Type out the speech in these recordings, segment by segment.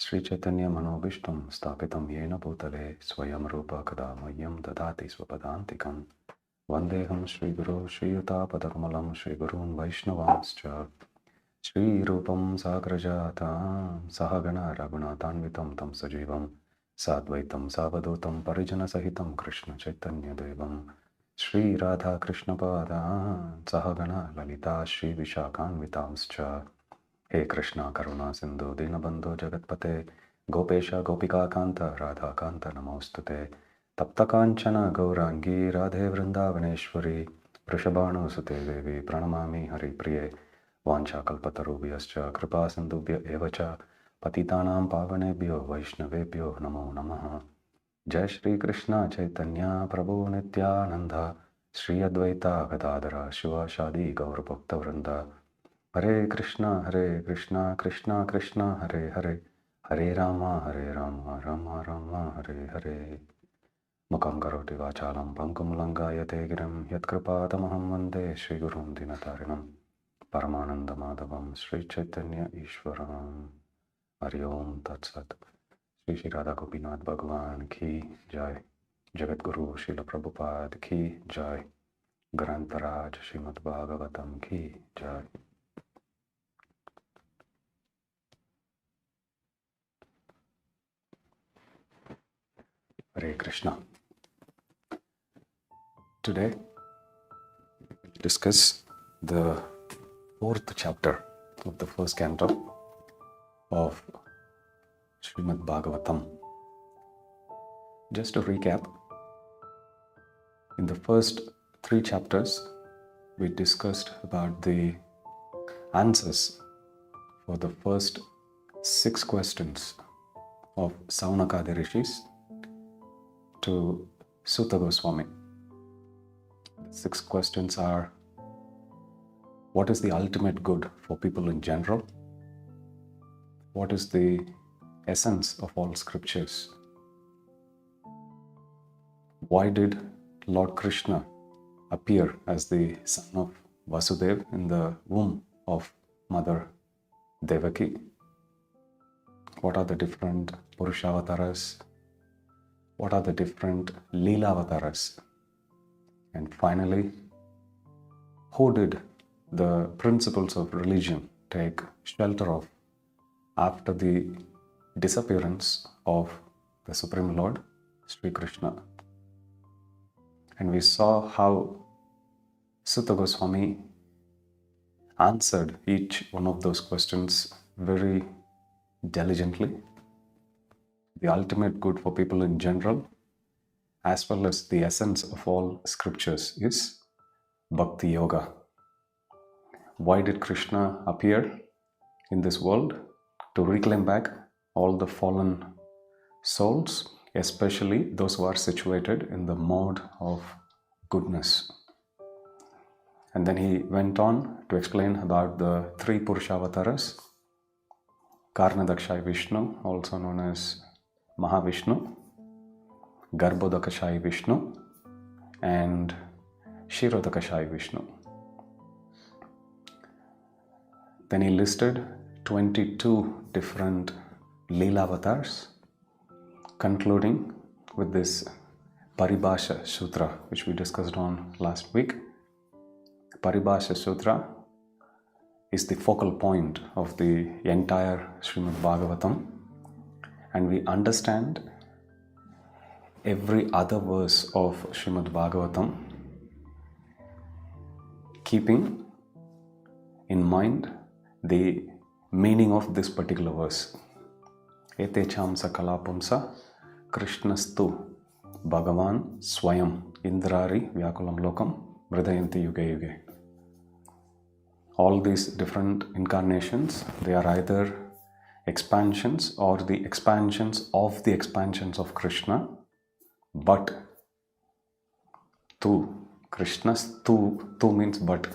Sri Chaitanya Manobishtam Stapitam Yena Bhutale Swayam Rupa Kadamayyam Dadati Swapadantikam Vandeham Sri Guru Sri Yuta Padakamalam Sri Gurun Vaishnavamscha Sri Rupam Sagrajata Sahagana Raghunathanvitam Tam Sajivam Sadvaitam Savadutam Parijana Sahitam Krishna Chaitanya Devam Sri Radha Krishna Pada Sahagana Lalita Sri Vishakhanvitamscha He Krishna Karuna Sindhu Dinabandhu Jagatpate Gopesha Gopika Kanta Radha Kanta Namostate Tapta Kanchana Gaurangi Radhe Vrindavaneshwari Prishabhanu Sute Devi Pranamami Hari Priye Vancha Kalpatarubhyascha Kripa Sindhubhya Evacha Patitanam Pavanebhyo Vaishnavebhyo Namo Namaha Jai Shri Krishna Chaitanya Prabhu Nityananda Shri Advaita Gadadara Shiva Shadi Gaur Bhakta Vrinda Hare Krishna, Krishna Krishna, Hare Hare, Hare Rama, Rama Rama, Hare Hare. Mukam karoti vachalam pankum langayate girim yatkripatamaham vande Shri Gurum Dinatarinam Paramananda Madhavam Sri Chaitanya Ishwaram Hari Om Tat Sat. Shri Radha Gopinath Bhagavan Ki Jai. Jagat Guru Srila Prabhupada Ki Jai. Grantaraj Srimad Bhagavatam Ki Jai. Hare Krishna. Today, we will discuss the 4th chapter of the first canto of Srimad Bhagavatam. Just to recap, in the first 3 chapters, we discussed about the answers for the first 6 questions of Saunakadi Rishis to Sutta Goswami. The 6 questions are: what is the ultimate good for people in general? What is the essence of all scriptures? Why did Lord Krishna appear as the son of Vasudeva in the womb of Mother Devaki? What are the different Purushavataras? What are the different Leela Avataras? And finally, who did the principles of religion take shelter of after the disappearance of the Supreme Lord, Sri Krishna? And we saw how Sutta Goswami answered each one of those questions very diligently. The ultimate good for people in general, as well as the essence of all scriptures, is Bhakti Yoga. Why did Krishna appear in this world? To reclaim back all the fallen souls, especially those who are situated in the mode of goodness. And then he went on to explain about the 3 Purushavataras: Karnadakshayi Vishnu, also known as Mahavishnu, Garbhodakashayi Vishnu, and Shirodakashayi Vishnu. Then he listed 22 different Leela avatars, concluding with this Paribhasha Sutra, which we discussed on last week. Paribhasha Sutra is the focal point of the entire Srimad Bhagavatam, and we understand every other verse of Srimad Bhagavatam keeping in mind the meaning of this particular verse. Etecham sakala pumsa Krishnastu Bhagavan Swayam Indrari Vyakulam Lokam Mridayanti Yuge Yuge. All these different incarnations, they are either expansions or the expansions of Krishna, but tu. Krishna's tu means but.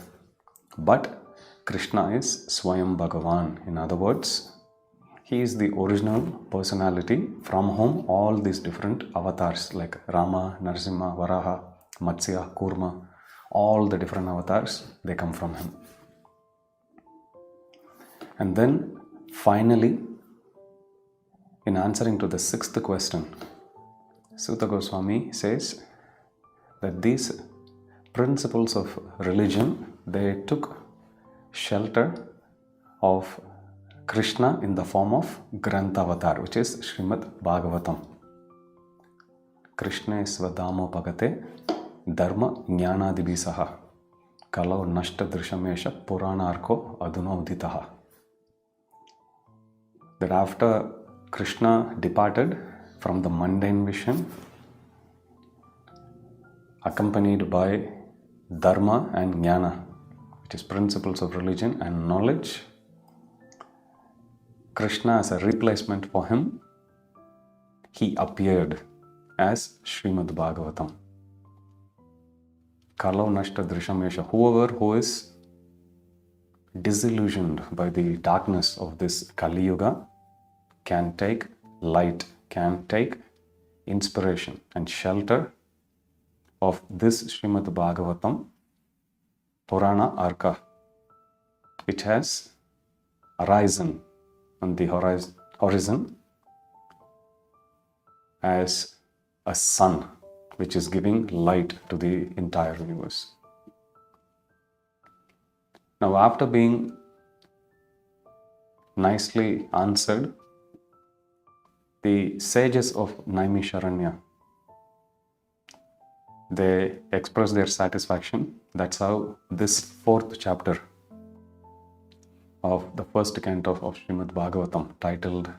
But Krishna is Swayam Bhagavan. In other words, he is the original personality from whom all these different avatars like Rama, Narasimha, Varaha, Matsya, Kurma, all the different avatars, they come from him. And then finally, in answering to the sixth question, Suta Goswami says that these principles of religion, they took shelter of Krishna in the form of Grantavatar, which is Srimad Bhagavatam. Krishna svadamo pagate dharma jnanadibisaha kalau nashta drishamesha puranarko aduna uditaha. That after Krishna departed from the mundane vision, accompanied by dharma and jnana, which is principles of religion and knowledge, Krishna as a replacement for him, he appeared as Srimad Bhagavatam. Kalau nashta drishamesha, whoever who is disillusioned by the darkness of this Kali Yuga can take light, can take inspiration and shelter of this Srimad Bhagavatam Purana Arka, which has arisen on the horizon as a sun which is giving light to the entire universe. Now, after being nicely answered, the sages of Naimisharanya, they express their satisfaction. That's how this fourth chapter of the first canto of Srimad Bhagavatam, titled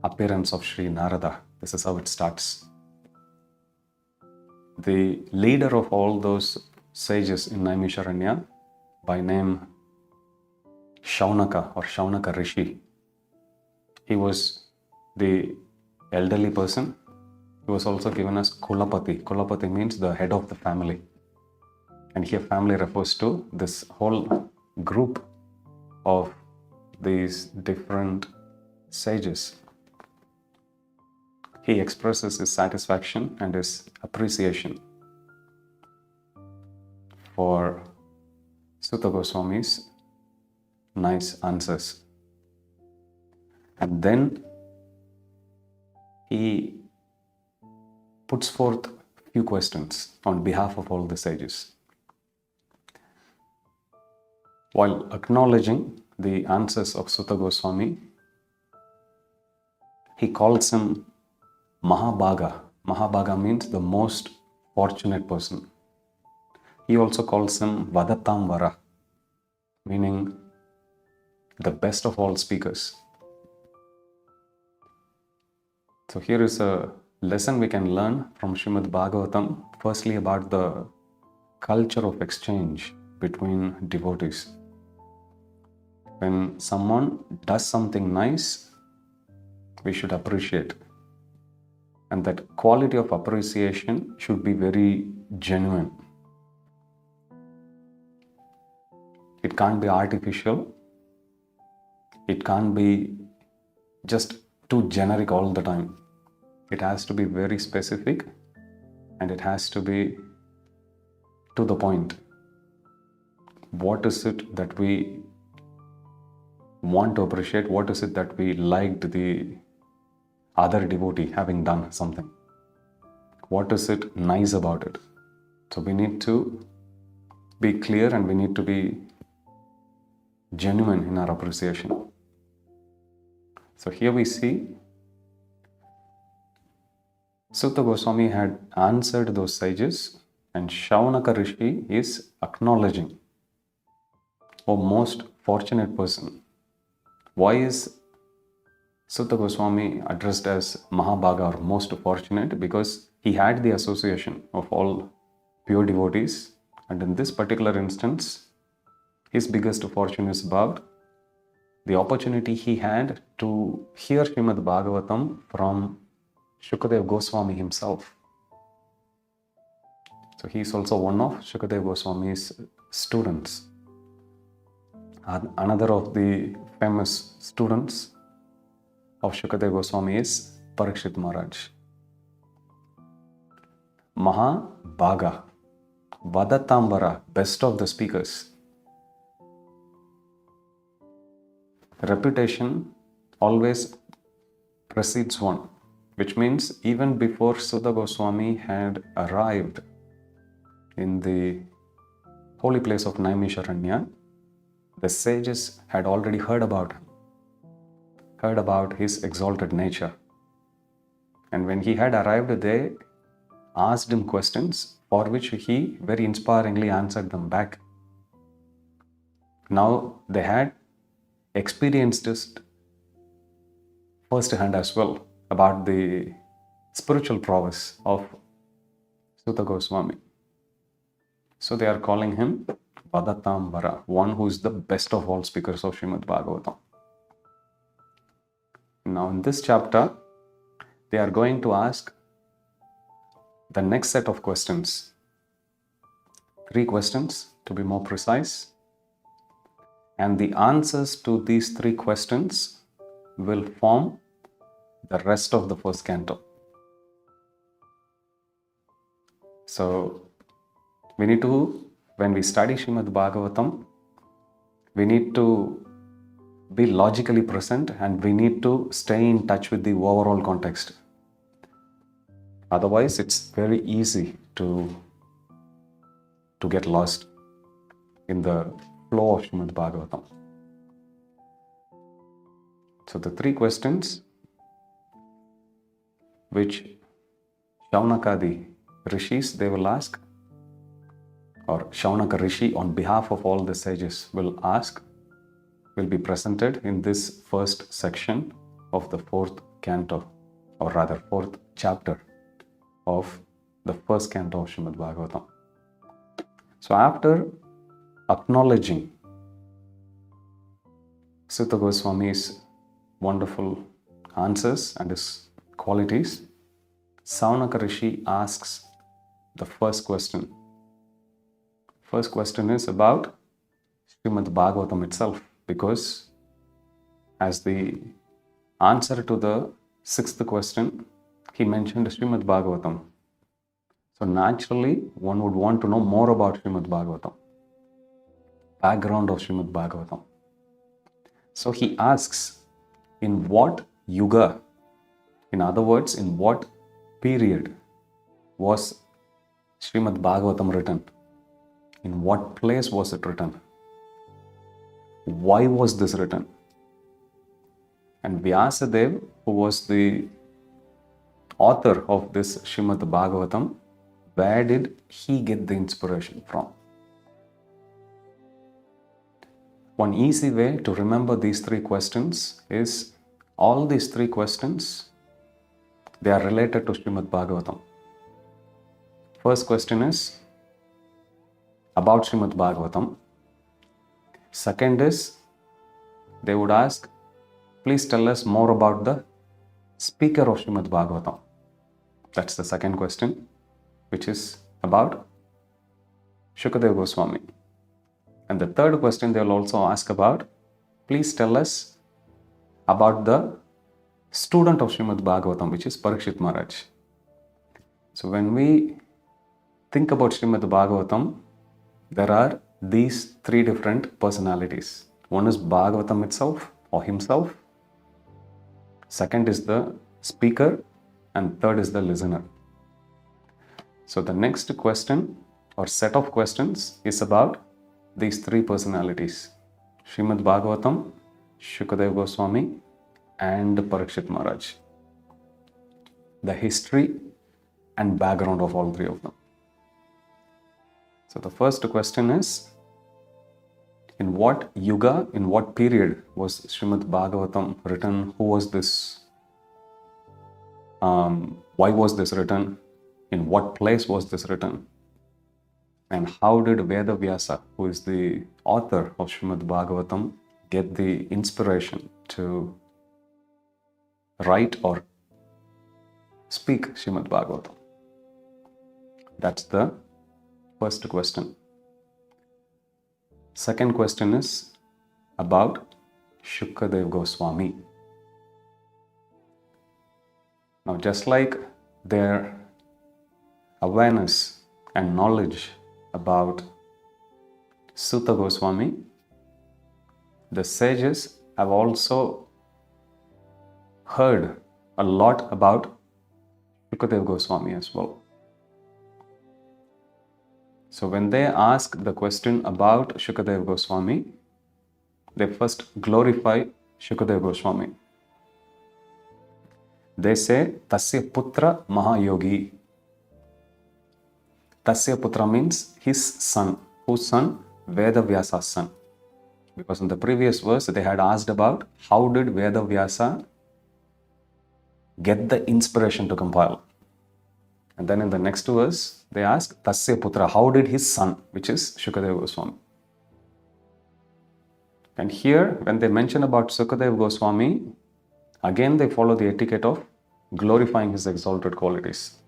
Appearance of Sri Narada, this is how it starts. The leader of all those sages in Naimisharanya, by name Shaunaka or Shaunaka Rishi, he was the elderly person. He was also given as Kulapati. Kulapati means the head of the family. And here family refers to this whole group of these different sages. He expresses his satisfaction and his appreciation for Suta Goswami's nice answers. And then he puts forth a few questions on behalf of all the sages. While acknowledging the answers of Suta Goswami, he calls him Mahabhaga. Mahabhaga means the most fortunate person. He also calls him Vadatambara, meaning the best of all speakers. So here is a lesson we can learn from Srimad Bhagavatam, firstly about the culture of exchange between devotees. When someone does something nice, we should appreciate. And that quality of appreciation should be very genuine. It can't be artificial. It can't be just too generic all the time. It has to be very specific and it has to be to the point. What is it that we want to appreciate? What is it that we liked the other devotee having done something? What is it nice about it? So we need to be clear and we need to be genuine in our appreciation. So here we see Suta Goswami had answered those sages, and Shaunaka Rishi is acknowledging, "O most fortunate person." Why is Suta Goswami addressed as Mahabhaga or most fortunate? Because he had the association of all pure devotees, and in this particular instance, his biggest fortune is about the opportunity he had to hear Srimad Bhagavatam from Shukadeva Goswami himself. So he is also one of Shukadeva Goswami's students. Another of the famous students of Shukadeva Goswami is Parikshit Maharaj. Mahabhaga, Vadatambara, best of the speakers. Reputation always precedes one, which means even before Sutta Goswami had arrived in the holy place of Naimisharanya, the sages had already heard about him, heard about his exalted nature. And when he had arrived, they asked him questions for which he very inspiringly answered them back. Now they had experienced it firsthand as well about the spiritual prowess of Sutta Goswami. So they are calling him Vadatambara, one who is the best of all speakers of Srimad Bhagavatam. Now in this chapter, they are going to ask the next set of questions. 3 questions to be more precise. And the answers to these 3 questions will form the rest of the first canto. So we need to, when we study Srimad Bhagavatam, we need to be logically present and we need to stay in touch with the overall context. Otherwise, it's very easy to get lost in the flow of Srimad Bhagavatam. So the 3 questions which Shaunakadi Rishis, they will ask, or Shaunaka Rishi on behalf of all the sages will ask, will be presented in this first section of the 4th canto, or rather 4th chapter of the first canto of Srimad Bhagavatam. So after acknowledging Sutta Goswami's wonderful answers and his qualities, Shaunaka Rishi asks the first question. First question is about Srimad Bhagavatam itself, because as the answer to the 6th question, he mentioned Srimad Bhagavatam. So naturally, one would want to know more about Srimad Bhagavatam, background of Srimad Bhagavatam. So he asks, in what yuga, in other words, in what period was Srimad Bhagavatam written? In what place was it written? Why was this written? And Vyasa, who was the author of this Srimad Bhagavatam, where did he get the inspiration from? One easy way to remember these 3 questions is all these 3 questions, they are related to Srimad Bhagavatam. First question is about Srimad Bhagavatam. Second is, they would ask, please tell us more about the speaker of Srimad Bhagavatam. That's the second question, which is about Shukadeva Goswami. And the third question they will also ask about, please tell us about the student of Srimad Bhagavatam, which is Parikshit Maharaj. So when we think about Srimad Bhagavatam, there are these 3 different personalities. One is Bhagavatam itself or himself. Second is the speaker, and third is the listener. So the next question or set of questions is about these 3 personalities: Srimad Bhagavatam, Shukadeva Goswami, and Parikshit Maharaj. The history and background of all 3 of them. So the first question is, in what yuga, in what period was Srimad Bhagavatam written? Who was this? Why was this written? In what place was this written? And how did Vyasa, who is the author of Srimad Bhagavatam, get the inspiration to write or speak Srimad Bhagavatam? That's the first question. Second question is about Shukadeva Goswami. Now, just like their awareness and knowledge about Sutta Goswami, the sages have also heard a lot about Shukadeva Goswami as well. So when they ask the question about Shukadeva Goswami, they first glorify Shukadeva Goswami. They say, Tasya Putra Mahayogi. Tasya Putra means his son. Whose son? Veda Vyasa's son. Because in the previous verse, they had asked about how did Veda Vyasa get the inspiration to compile. And then in the next verse, they ask, Tasya Putra, how did his son, which is Shukadeva Goswami. And here, when they mention about Shukadeva Goswami, again they follow the etiquette of glorifying his exalted qualities.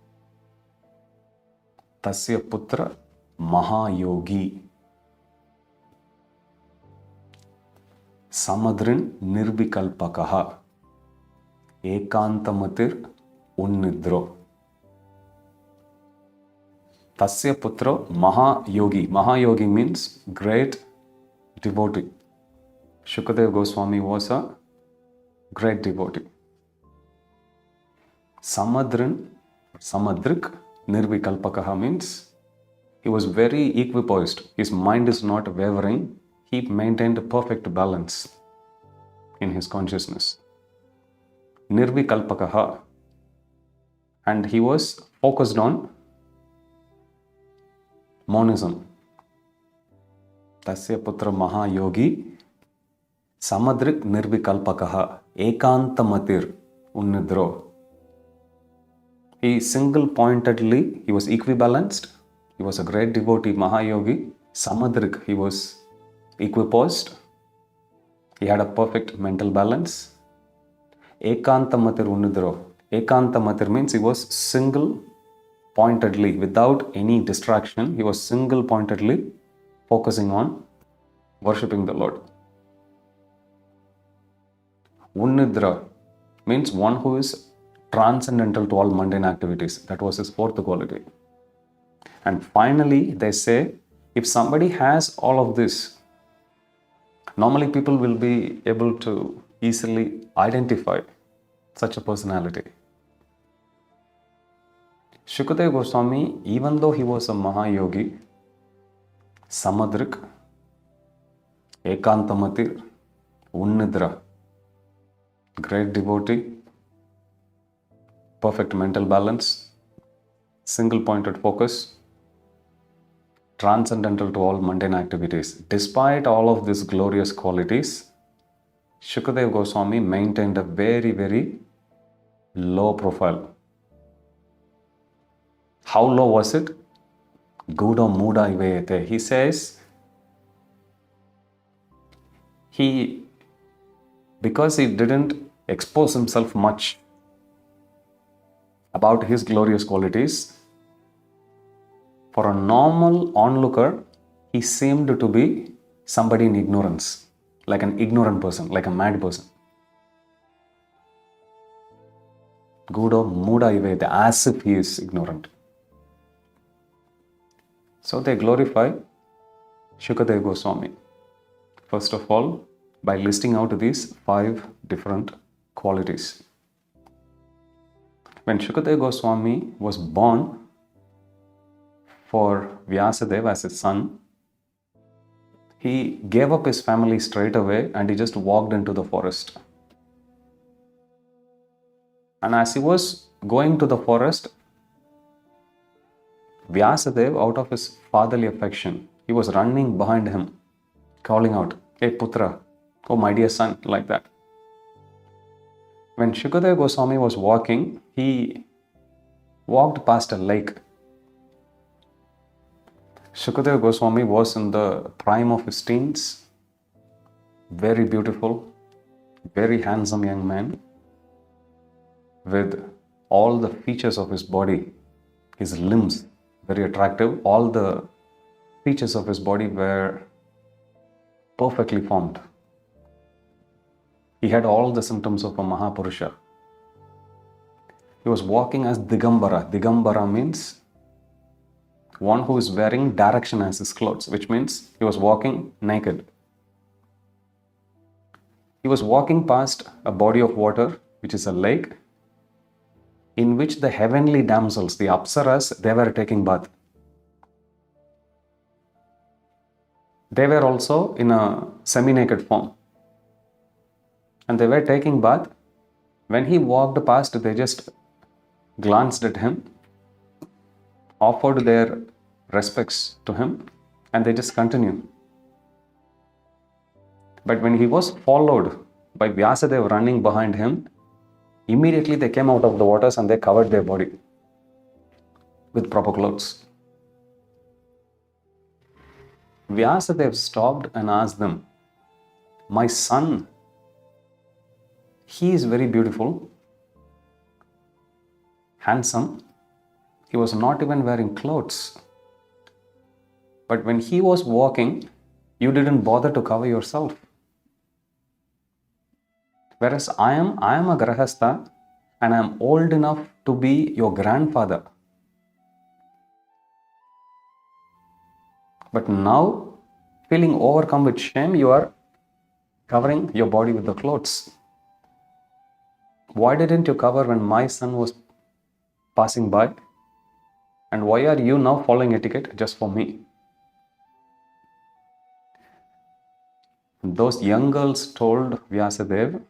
Tasya Putra Mahayogi. Samadrin Nirvikalpakaha. Ekantamatir Unnidro. Tasya Putra Mahayogi. Mahayogi means great devotee. Shukadeva Goswami was a great devotee. Samadrik Nirvikalpakaha means he was very equipoised. His mind is not wavering. He maintained a perfect balance in his consciousness. Nirvikalpakaha. And he was focused on monism. Tasya Putra Mahayogi. Samadrik Nirvikalpakaha. Ekantamatir Unnidro. He single-pointedly, he was equibalanced. He was a great devotee, Mahayogi. Samadrik, he was equipoised. He had a perfect mental balance. Ekantamatir Unnidro. Ekantamatir means he was single-pointedly, without any distraction, he was single-pointedly focusing on worshipping the Lord. Unnidra means one who is transcendental to all mundane activities. That was his fourth quality. And finally, they say, if somebody has all of this, normally people will be able to easily identify such a personality. Shukadeva Goswami, even though he was a Mahayogi, Samadrik, Ekantamatir, Unnidra, great devotee, perfect mental balance, single-pointed focus, transcendental to all mundane activities. Despite all of these glorious qualities, Shukadeva Goswami maintained a very, very low profile. How low was it? Guda Muda Ivayate. He says, because he didn't expose himself much about his glorious qualities, for a normal onlooker, he seemed to be somebody in ignorance, like an ignorant person, like a mad person. Guda Muda Ivayate, as if he is ignorant. So they glorify Shukadeva Goswami. First of all, by listing out these 5 different qualities. When Shukadeva Goswami was born for Vyasadeva as his son, he gave up his family straight away and he just walked into the forest. And as he was going to the forest, Vyasadeva, out of his fatherly affection, he was running behind him, calling out, "Hey Putra, oh my dear son," like that. When Shukadeva Goswami was walking, he walked past a lake. Shukadeva Goswami was in the prime of his teens, very beautiful, very handsome young man, with all the features of his body, his limbs, very attractive. All the features of his body were perfectly formed. He had all the symptoms of a Mahapurusha. He was walking as Digambara. Digambara means one who is wearing direction as his clothes, which means he was walking naked. He was walking past a body of water, which is a lake, in which the heavenly damsels, the Apsaras, they were taking bath. They were also in a semi-naked form. And they were taking bath. When he walked past, they just glanced at him, offered their respects to him, and they just continued. But when he was followed by Vyasa, they were running behind him. Immediately they came out of the waters and they covered their body with proper clothes. Vyasadeva stopped and asked them, my son, he is very beautiful, handsome. He was not even wearing clothes. But when he was walking, you didn't bother to cover yourself. Whereas I am a grahastha and I am old enough to be your grandfather. But now, feeling overcome with shame, you are covering your body with the clothes. Why didn't you cover when my son was passing by? And why are you now following etiquette just for me? Those young girls told Vyasadeva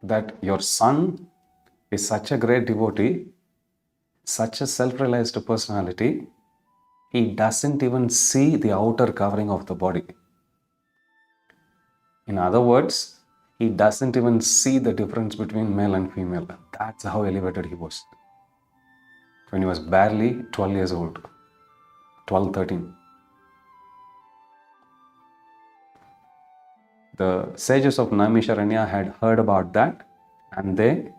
that your son is such a great devotee, such a self-realized personality, he doesn't even see the outer covering of the body. In other words, he doesn't even see the difference between male and female. That's how elevated he was. When he was barely 12 years old, 12, 13. The sages of Naimisharanya had heard about that and they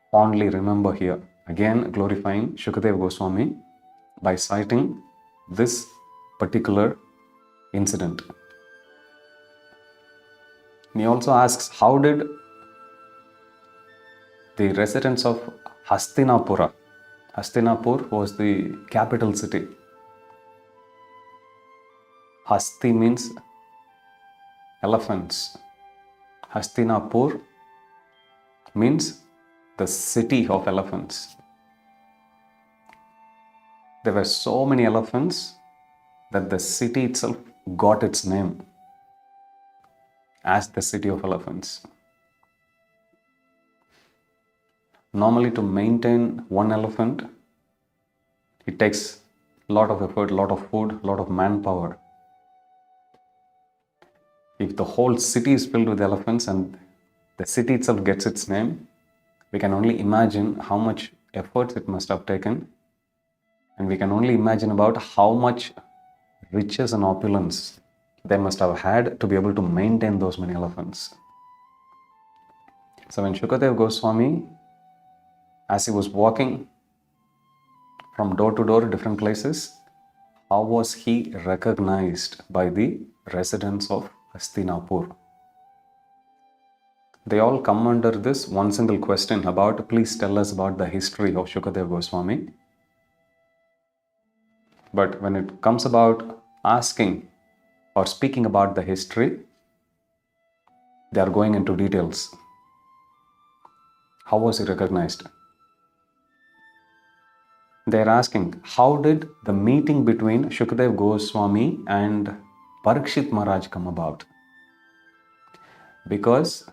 fondly remember here, again glorifying Shukadeva Goswami by citing this particular incident. And he also asks, how did the residents of Hastinapura, Hastinapur was the capital city. Hasti means elephants. Hastinapur means the city of elephants. There were so many elephants that the city itself got its name as the city of elephants. Normally, to maintain one elephant, it takes a lot of effort, a lot of food, a lot of manpower. If the whole city is filled with elephants and the city itself gets its name, we can only imagine how much effort it must have taken. And we can only imagine about how much riches and opulence they must have had to be able to maintain those many elephants. So when Shukadeva Goswami, as he was walking from door to door, different places, how was he recognized by the residents of Hastinapur? They all come under this one single question about, please tell us about the history of Shukadeva Goswami. But when it comes about asking or speaking about the history, they are going into details. How was he recognized? They are asking, how did the meeting between Shukadeva Goswami and Parikshit Maharaj come about? Because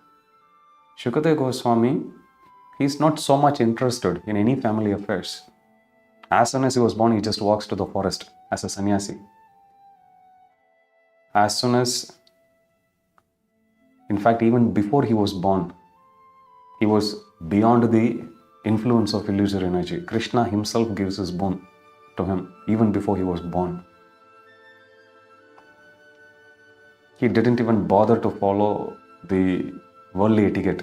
Shukadeva Goswami, he is not so much interested in any family affairs. As soon as he was born, he just walks to the forest as a sannyasi. As soon as, in fact, even before he was born, he was beyond the influence of illusory energy. Krishna himself gives his boon to him even before he was born. He didn't even bother to follow the worldly etiquette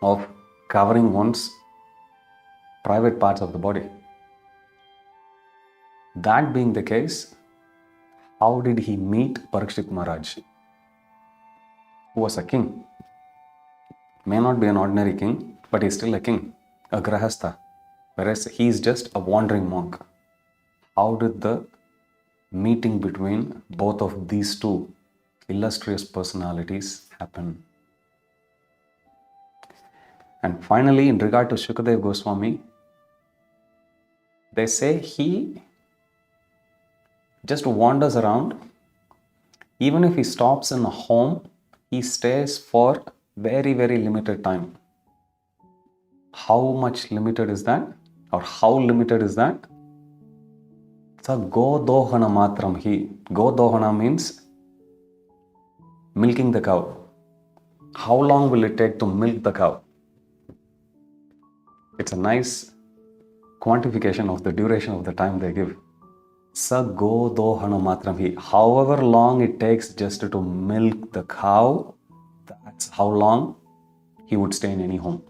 of covering one's private parts of the body. That being the case, how did he meet Parikshit Maharaj, who was a king? May not be an ordinary king, but he's still a king, a grahastha, whereas he is just a wandering monk. How did the meeting between both of these two illustrious personalities happen? And finally, in regard to Shukadeva Goswami, they say he just wanders around. Even if he stops in a home, he stays for very, very limited time. How much limited is that? Or how limited is that? Sa godohana matram hi. Godohana means milking the cow. How long will it take to milk the cow? It's a nice quantification of the duration of the time they give. Sa godohana matram hi. However long it takes just to milk the cow, that's how long he would stay in any home.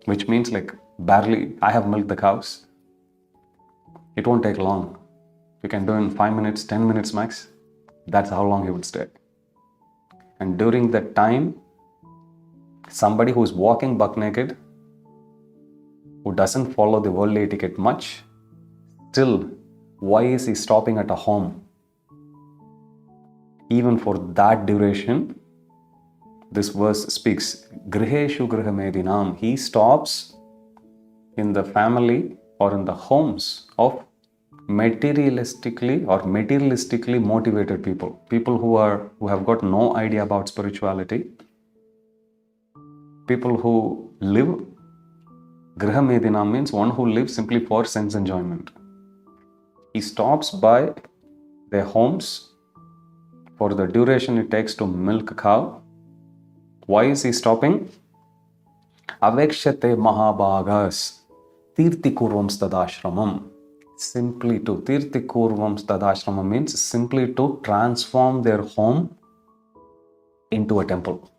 Which means like barely, I have milked the cows. It won't take long. You can do in 5 minutes, 10 minutes max. That's how long he would stay. And during that time, somebody who's walking buck naked, who doesn't follow the worldly etiquette much, still, why is he stopping at a home? Even for that duration, this verse speaks, Griheshu Grihamedinam. He stops in the family or in the homes of materialistically motivated people. People who have got no idea about spirituality. People who live, Grihamedinam means one who lives simply for sense enjoyment. He stops by their homes for the duration it takes to milk a cow. Why is he stopping? Avekshate mahabhagas tirtikurvam stadashramam. Simply to tirtikurvam stadashramam means simply to transform their home into a temple.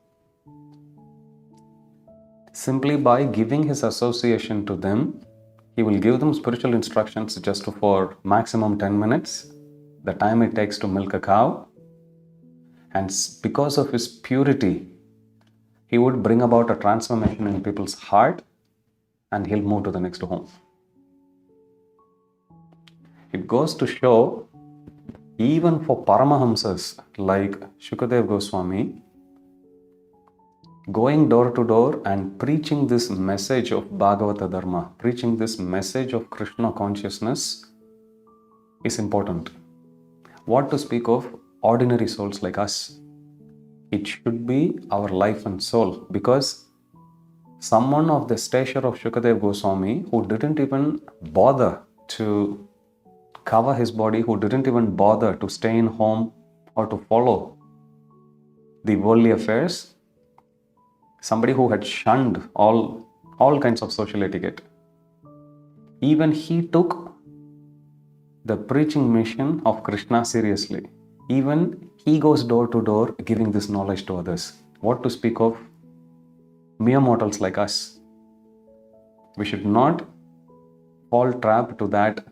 Simply by giving his association to them, he will give them spiritual instructions just for maximum 10 minutes, the time it takes to milk a cow. And because of his purity, he would bring about a transformation in people's heart and he'll move to the next home. It goes to show, even for Paramahamsas like Shukadeva Goswami, going door to door and preaching this message of Bhagavata Dharma, preaching this message of Krishna consciousness is important. What to speak of ordinary souls like us? It should be our life and soul, because someone of the stature of Shukadeva Goswami, who didn't even bother to cover his body, who didn't even bother to stay in home or to follow the worldly affairs, somebody who had shunned all kinds of social etiquette, even he took the preaching mission of Krishna seriously. Even he goes door to door giving this knowledge to others. What to speak of mere mortals like us? We should not fall trap to that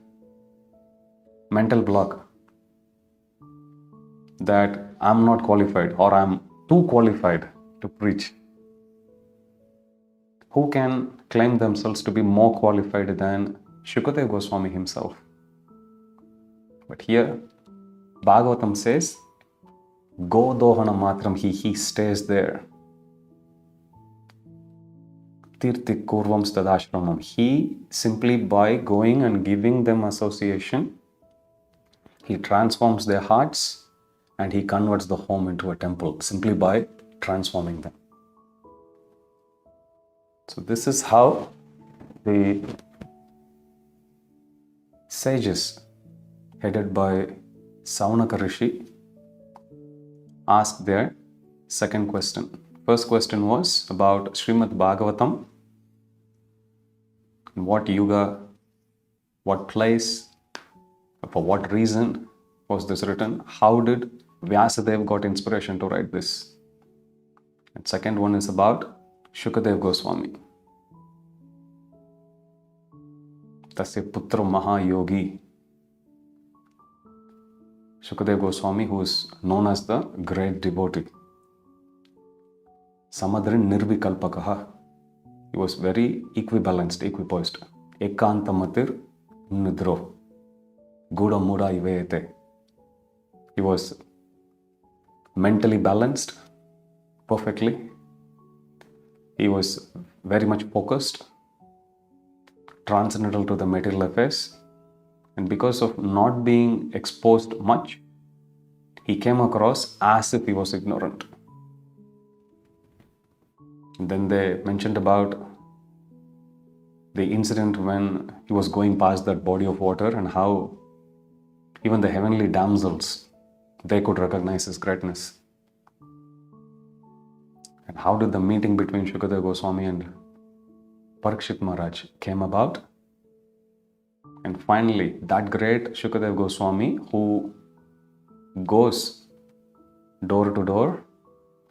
mental block that I'm not qualified or I'm too qualified to preach. Who can claim themselves to be more qualified than Shukadeva Goswami himself? But here, Bhagavatam says, Godohana matram he stays there. Tirtik kurvam stadashramam. He, simply by going and giving them association, he transforms their hearts and he converts the home into a temple, simply by transforming them. So this is how the sages headed by Saunaka Rishi asked their second question. First question was about Srimad Bhagavatam. In what yuga, what place, for what reason was this written? How did Vyasadeva got inspiration to write this? And second one is about Shukadeva Goswami. Tasya putra mahayogi. Shukadeva Goswami, who is known as the great devotee. Samadrin nirvikalpakaha. He was very equibalanced, equipoised. Ekantamatir nidro. Guda muda ivete. He was mentally balanced perfectly. He was very much focused, transcendental to the material affairs, and because of not being exposed much, he came across as if he was ignorant. And then they mentioned about the incident when he was going past that body of water and how even the heavenly damsels, they could recognize his greatness. And how did the meeting between Shukadeva Goswami and Parikshit Maharaj came about? And finally, that great Shukadeva Goswami who goes door to door,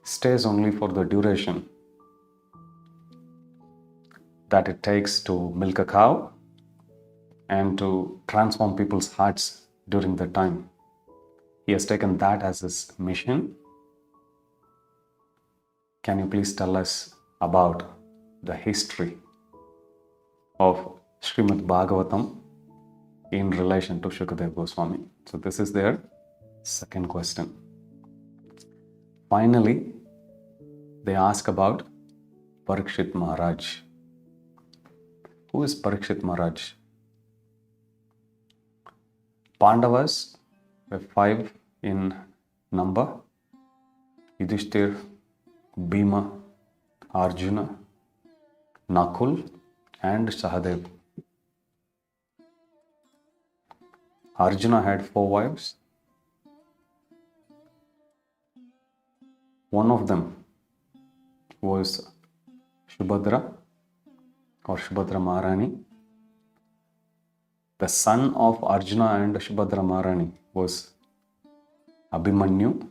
stays only for the duration that it takes to milk a cow and to transform people's hearts during that time. He has taken that as his mission. Can you please tell us about the history of Srimad Bhagavatam in relation to Shukadeva Goswami? So this is their second question. Finally, they ask about Parikshit Maharaj. Who is Parikshit Maharaj? Pandavas were 5 in number: Yudhishthir, Bhima, Arjuna, Nakul, and Sahadev. Arjuna had 4 wives. One of them was Subhadra or Subhadra Maharani. The son of Arjuna and Subhadra Maharani was Abhimanyu.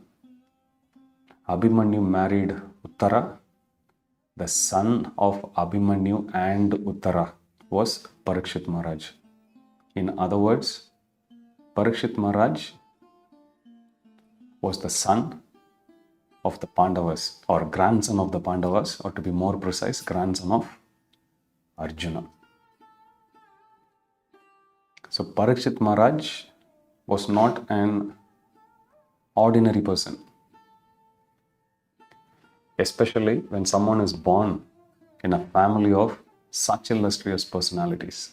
Abhimanyu married Uttara. The son of Abhimanyu and Uttara was Parikshit Maharaj. In other words, Parikshit Maharaj was the son of the Pandavas, or grandson of the Pandavas, or to be more precise, grandson of Arjuna. So Parikshit Maharaj was not an ordinary person, especially when someone is born in a family of such illustrious personalities.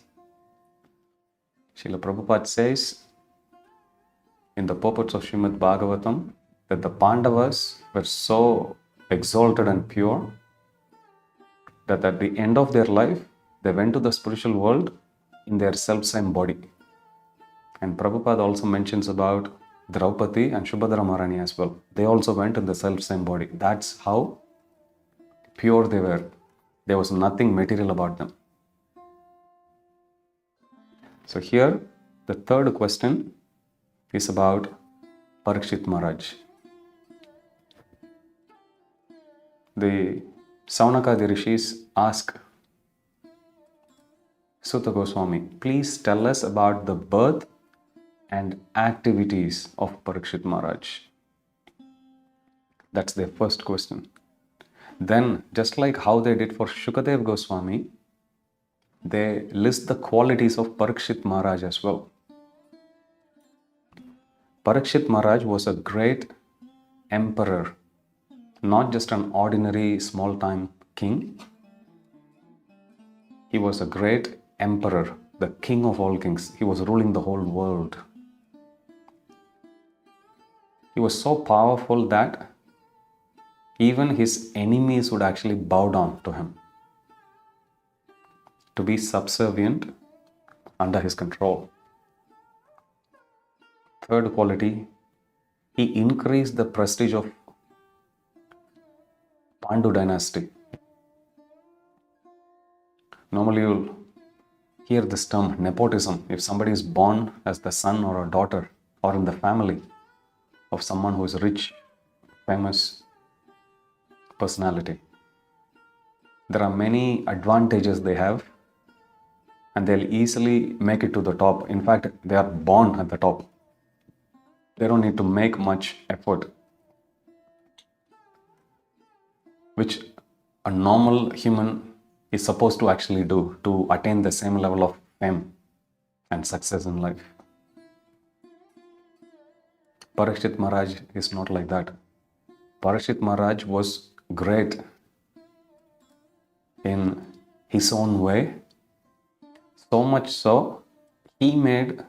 Srila Prabhupada says in the purports of Srimad Bhagavatam that the Pandavas were so exalted and pure that at the end of their life, they went to the spiritual world in their self-same body. And Prabhupada also mentions about Draupadi and Subhadra Maharani as well. They also went in the self-same body. That's how pure they were. There was nothing material about them. So here, the third question is about Parikshit Maharaj. The Saunakadi Rishis ask Sutta Goswami, please tell us about the birth and activities of Parikshit Maharaj. That's their first question. Then, just like how they did for Shukadeva Goswami, they list the qualities of Parikshit Maharaj as well. Parikshit Maharaj was a great emperor, not just an ordinary small-time king. He was a great emperor, the king of all kings. He was ruling the whole world. He was so powerful that even his enemies would actually bow down to him, to be subservient under his control. Third quality, he increased the prestige of Pandu dynasty. Normally you'll hear this term nepotism. If somebody is born as the son or a daughter or in the family of someone who is rich, famous personality, there are many advantages they have and they'll easily make it to the top. In fact, they are born at the top. They don't need to make much effort, which a normal human is supposed to actually do to attain the same level of fame and success in life. Parikshit Maharaj is not like that. Parikshit Maharaj was great in his own way. So much so, he made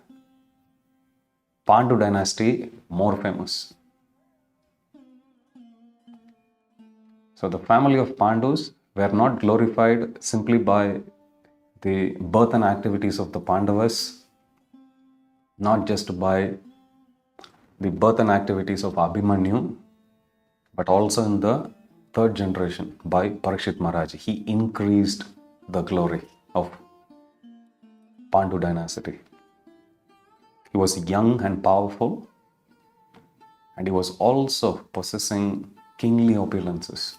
Pandu dynasty more famous. So the family of Pandus were not glorified simply by the birth and activities of the Pandavas, not just by the birth and activities of Abhimanyu, but also in the third generation by Parikshit Maharaj. He increased the glory of Pandu dynasty. He was young and powerful, and he was also possessing kingly opulences.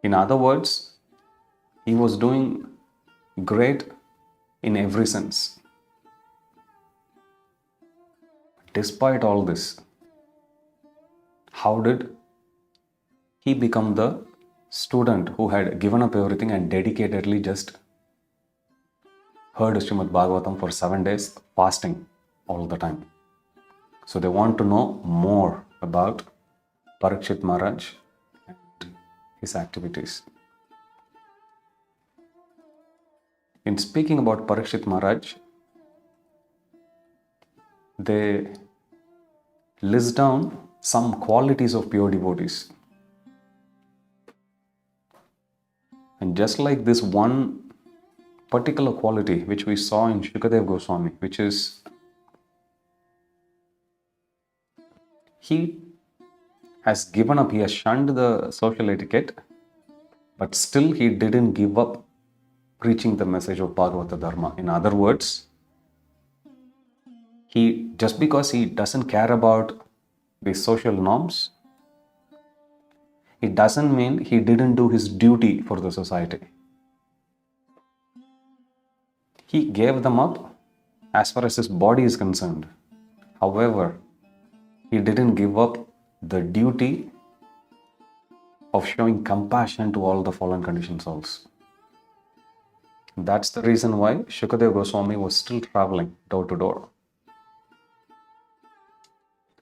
In other words, he was doing great in every sense. Despite all this, how did he become the student who had given up everything and dedicatedly just heard Srimad Bhagavatam for 7 days, fasting all the time? So they want to know more about Parikshit Maharaj and his activities. In speaking about Parikshit Maharaj, they list down some qualities of pure devotees. And just like this one particular quality which we saw in Shukadeva Goswami, which is he has given up, he has shunned the social etiquette, but still he didn't give up preaching the message of Bhagavata Dharma. In other words, just because he doesn't care about the social norms, it doesn't mean he didn't do his duty for the society. He gave them up as far as his body is concerned. However, he didn't give up the duty of showing compassion to all the fallen conditioned souls. That's the reason why Shukadeva Goswami was still traveling door to door.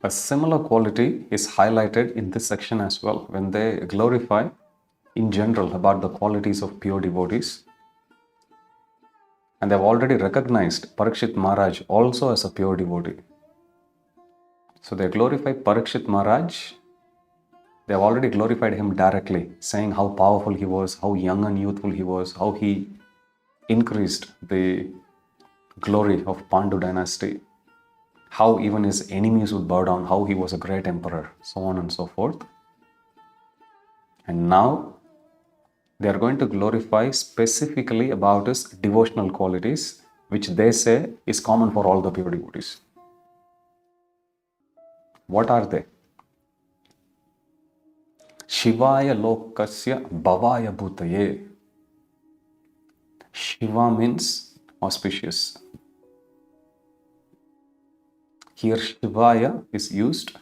A similar quality is highlighted in this section as well when they glorify in general about the qualities of pure devotees. And they've already recognized Parikshit Maharaj also as a pure devotee. So they glorify Parikshit Maharaj. They've already glorified him directly, saying how powerful he was, how young and youthful he was, how he increased the glory of Pandu dynasty, how even his enemies would bow down, how he was a great emperor, so on and so forth. And now they are going to glorify specifically about his devotional qualities, which they say is common for all the pure devotees. What are they? Shivaya lokasya bhavaya bhutaye. Shiva means auspicious. Here Shivaya is used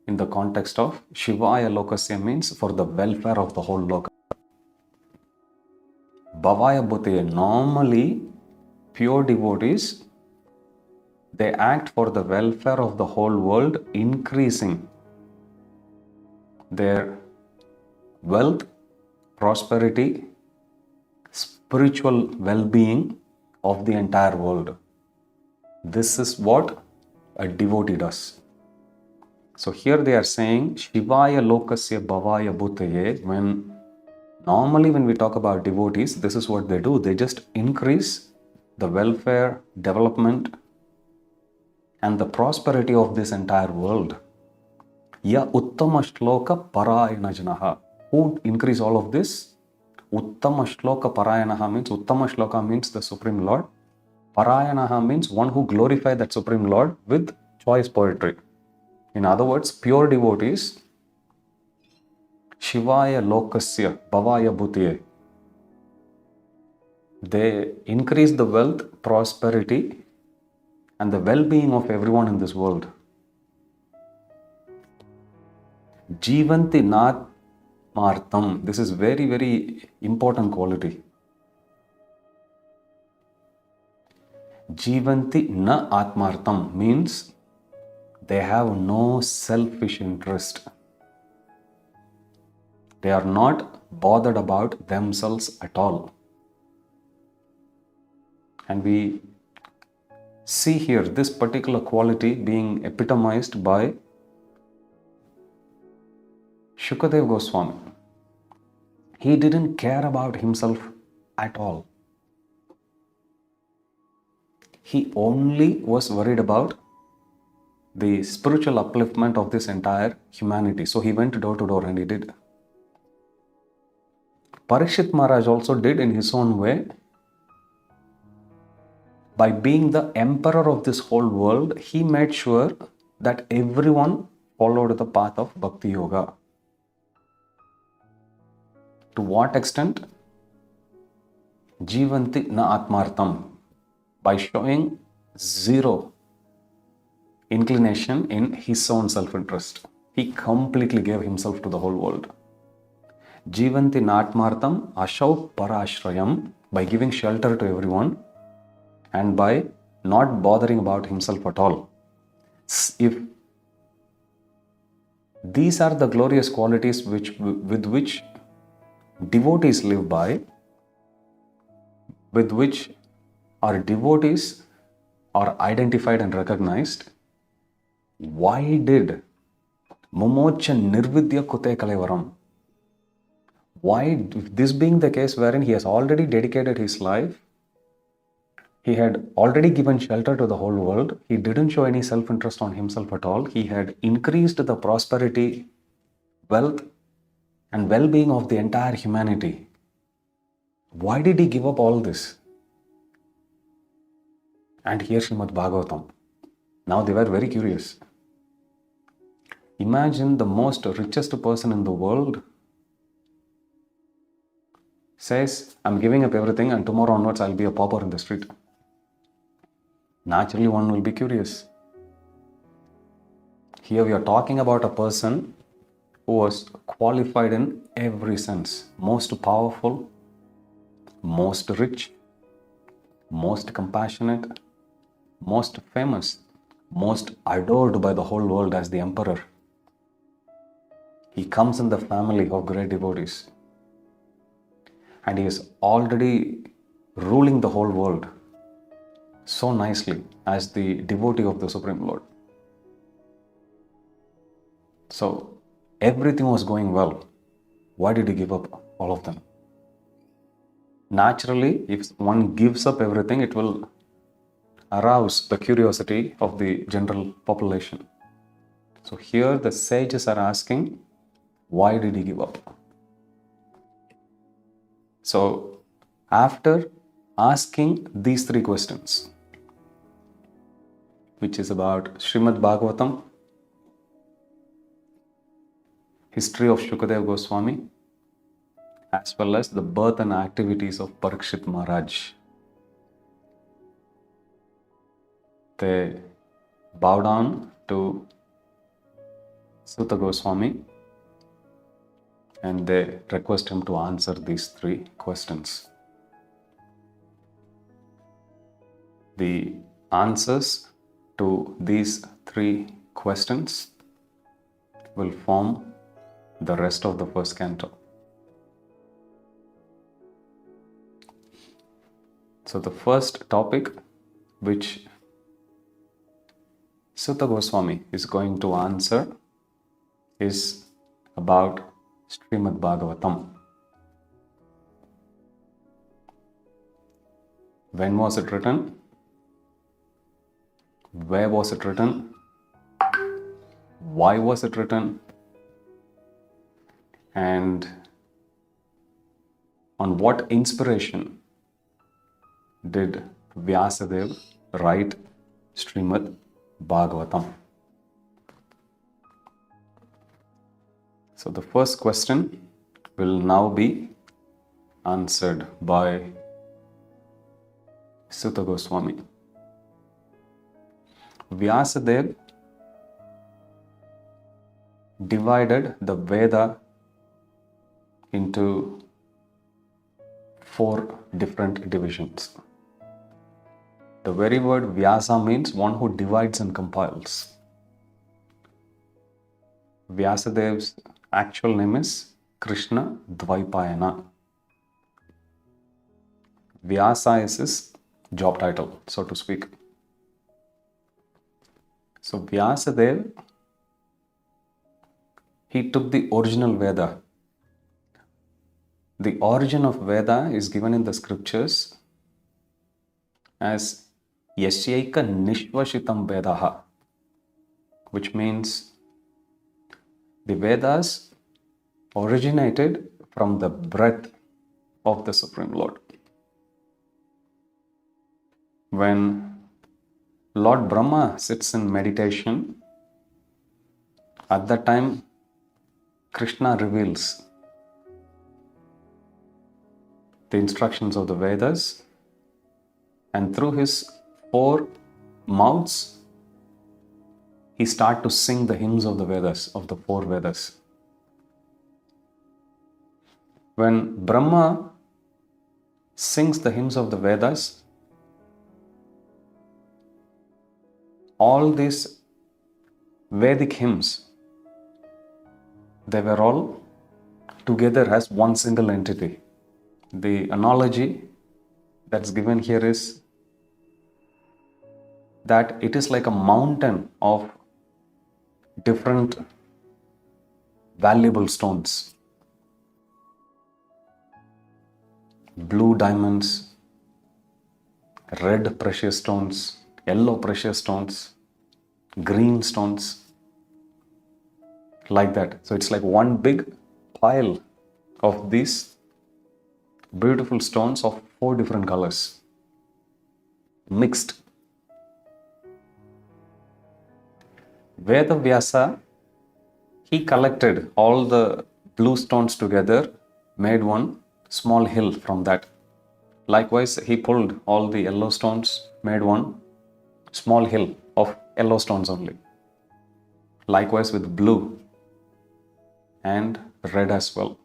in the context of Shivaya lokasya means for the welfare of the whole loka. Bhavaya bhutaye, normally pure devotees, they act for the welfare of the whole world, increasing their wealth, prosperity, spiritual well-being of the entire world. This is what a devotee does. So here they are saying Shivaya lokasya bhavaya bhutaye. Normally when we talk about devotees, this is what they do. They just increase the welfare, development and the prosperity of this entire world. Ya uttama shloka parayana janaha. Who increase all of this? Uttama shloka parayanaha means, Uttama shloka means the Supreme Lord. Parayanaha means one who glorify that Supreme Lord with choice poetry. In other words, pure devotees, Shivaya lokasya bhavaya bhutaye, they increase the wealth, prosperity and the well-being of everyone in this world. Jivanti nat martam. This is very, very important quality. Jivanti na atmartam means they have no selfish interest. They are not bothered about themselves at all. And we see here this particular quality being epitomized by Shukadeva Goswami. He didn't care about himself at all. He only was worried about the spiritual upliftment of this entire humanity. So he went door to door and he did. Parikshit Maharaj also did in his own way. By being the emperor of this whole world, he made sure that everyone followed the path of Bhakti Yoga. To what extent? Jivanti na atmartam. By showing zero inclination in his own self-interest. He completely gave himself to the whole world. Jivanti natmartam ashau parashrayam, by giving shelter to everyone and by not bothering about himself at all. If these are the glorious qualities with which devotees live by, with which our devotees are identified and recognized, why did Mumocha Nirvidya Kute Kalevaram? Why, this being the case wherein he has already dedicated his life, he had already given shelter to the whole world, he didn't show any self-interest on himself at all, he had increased the prosperity, wealth and well-being of the entire humanity. Why did he give up all this? And here Srimad Bhagavatam. Now they were very curious. Imagine the most richest person in the world says, I'm giving up everything and tomorrow onwards I'll be a pauper in the street. Naturally, one will be curious. Here we are talking about a person who was qualified in every sense. Most powerful, most rich, most compassionate, most famous, most adored by the whole world as the emperor. He comes in the family of great devotees. And he is already ruling the whole world so nicely as the devotee of the Supreme Lord. So everything was going well. Why did he give up all of them? Naturally, if one gives up everything, it will arouse the curiosity of the general population. So here the sages are asking, why did he give up? So after asking these three questions, which is about Srimad Bhagavatam, history of Shukadeva Goswami, as well as the birth and activities of Parikshit Maharaj, they bow down to Suta Goswami and they request him to answer these three questions. The answers to these three questions will form the rest of the first canto. So the first topic which Suta Goswami is going to answer is about Srimad Bhagavatam. When was it written? Where was it written? Why was it written? And on what inspiration did Vyasa write Srimad Bhagavatam? So the first question will now be answered by Suta Goswami. Vyasa divided the Veda into 4 different divisions. The very word Vyasa means one who divides and compiles. Vyasadev's actual name is Krishna Dvaipayana. Vyasa is his job title, so to speak. So Vyasadeva, he took the original Veda. The origin of Veda is given in the scriptures as Yasyaika Nishvashitam Vedaha, which means the Vedas originated from the breath of the Supreme Lord. When Lord Brahma sits in meditation, at that time Krishna reveals the instructions of the Vedas, and through his 4 mouths he starts to sing the hymns of the Vedas, of the 4 Vedas. When Brahma sings the hymns of the Vedas, all these Vedic hymns, they were all together as one single entity. The analogy that's given here is that it is like a mountain of different valuable stones. Blue diamonds, red precious stones, yellow precious stones, green stones, like that. So it's like one big pile of these beautiful stones of 4 different colors, mixed. Vyasa, he collected all the blue stones together, made one small hill from that. Likewise, he pulled all the yellow stones, made one small hill of yellow stones only. Likewise with blue and red as well.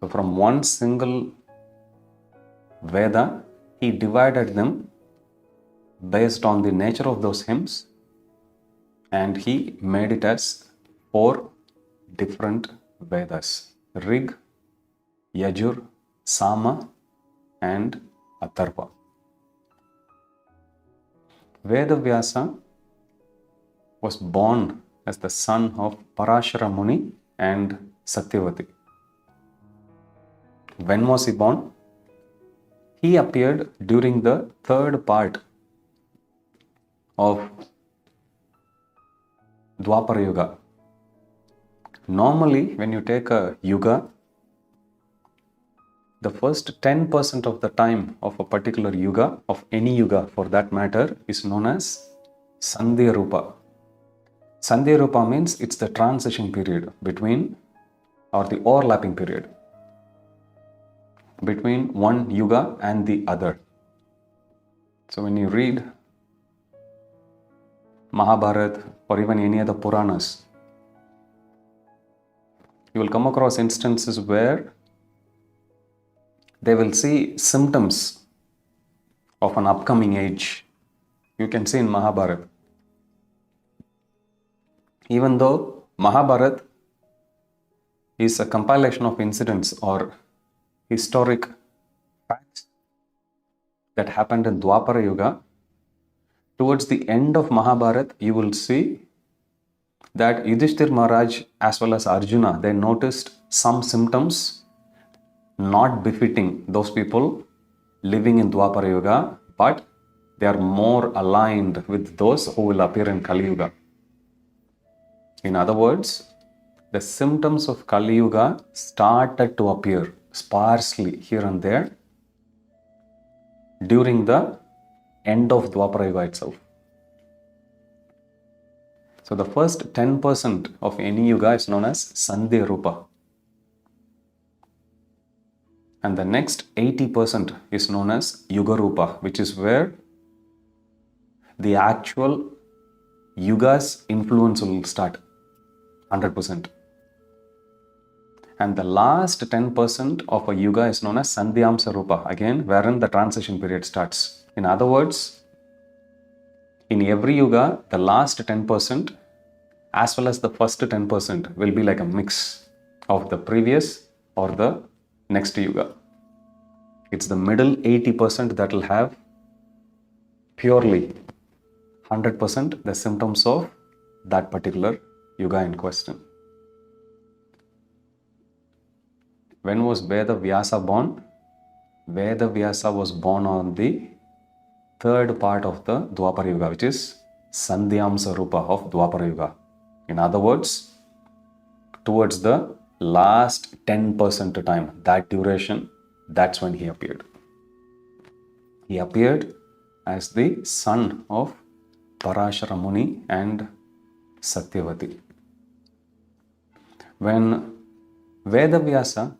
So from one single Veda, he divided them based on the nature of those hymns, and he made it as 4 different Vedas: Rig, Yajur, Sama and Atharva. Vyasa was born as the son of Parashara Muni and Satyavati. When was he born? He appeared during the 3rd part of Dwapara Yuga. Normally, when you take a yuga, the first 10% of the time of a particular yuga, of any yuga for that matter, is known as Sandhya Rupa. Sandhya Rupa means it's the transition period between, or the overlapping period between one yuga and the other. So when you read Mahabharata or even any other Puranas, you will come across instances where they will see symptoms of an upcoming age. You can see in Mahabharata. Even though Mahabharata is a compilation of incidents or historic facts that happened in Dwapara Yuga, towards the end of Mahabharata, you will see that Yudhishthir Maharaj as well as Arjuna, they noticed some symptoms not befitting those people living in Dwapara Yuga, but they are more aligned with those who will appear in Kali Yuga. In other words, the symptoms of Kali Yuga started to appear sparsely here and there during the end of Dwapara Yuga itself. So the first 10% of any yuga is known as Sandhya Rupa. And the next 80% is known as Yuga Rupa, which is where the actual yuga's influence will start 100%. And the last 10% of a yuga is known as Sandhyamsa Rupa, again wherein the transition period starts. In other words, in every yuga, the last 10% as well as the first 10% will be like a mix. of the previous or the next yuga. It's the middle 80% that will have purely 100% the symptoms of that particular yuga in question. When was Veda Vyasa born? Veda Vyasa was born on the third part of the Dwapara Yuga, which is Sandhyamsa Rupa of Dwapara Yuga. In other words, towards the last 10% time, that duration, that's when he appeared. He appeared as the son of Parashara Muni and Satyavati. When Veda Vyasa,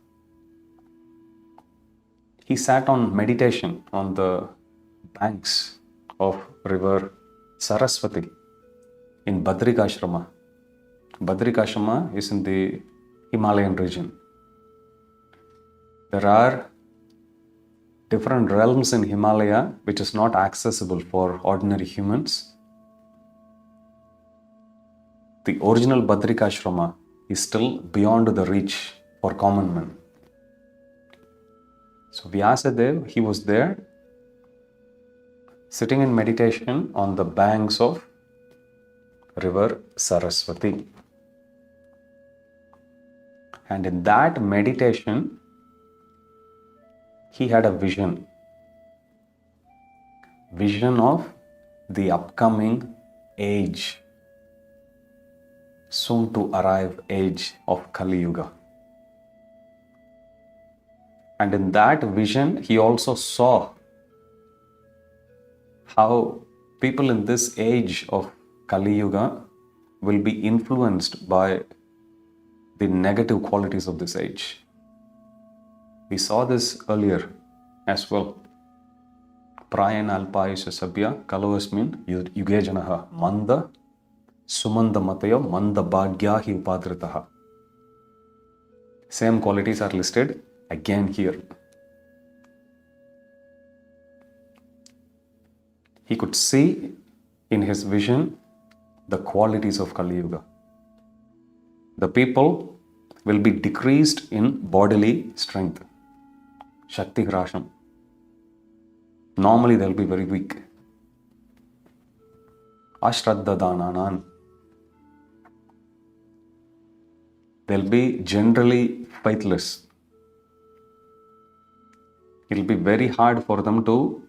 he sat on meditation on the banks of river Saraswati in Badrikashrama. Badrikashrama is in the Himalayan region. There are different realms in Himalaya which is not accessible for ordinary humans. The original Badrikashrama is still beyond the reach for common men. So Vyasadeva, he was there sitting in meditation on the banks of river Saraswati. And in that meditation, he had a vision of the upcoming age, soon to arrive age of Kali Yuga. And in that vision, he also saw how people in this age of Kali Yuga will be influenced by the negative qualities of this age. We saw this earlier as well. Prayan alpayusha sabya kalovasmin yuge janaha manda sumanda mataya manda bhagyahi upadritaha. Same qualities are listed again here. He could see in his vision the qualities of Kali Yuga. The people will be decreased in bodily strength. Shakti Grasham. Normally they'll be very weak. Ashraddha Dananan. They'll be generally faithless. It'll be very hard for them to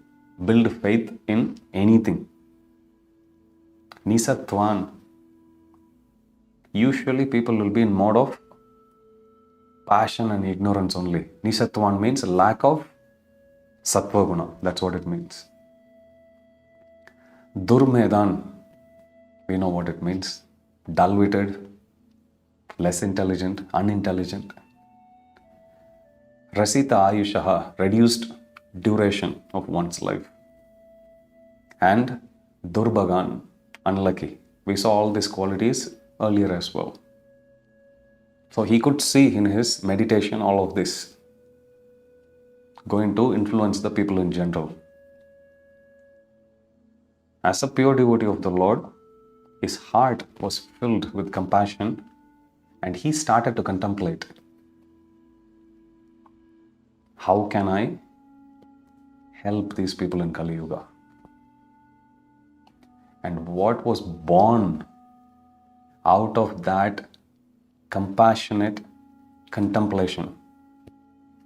build faith in anything. Nisatvan. Usually people will be in mode of passion and ignorance only. Nisatvan means lack of sattva guna. That's what it means. Durmedan. We know what it means. Dull-witted, less intelligent, unintelligent. Rasita Ayushaha, reduced duration of one's life. And Durbagan, unlucky. We saw all these qualities earlier as well. So he could see in his meditation all of this going to influence the people in general. As a pure devotee of the Lord, his heart was filled with compassion and he started to contemplate. How can I help these people in Kali Yuga? And what was born out of that compassionate contemplation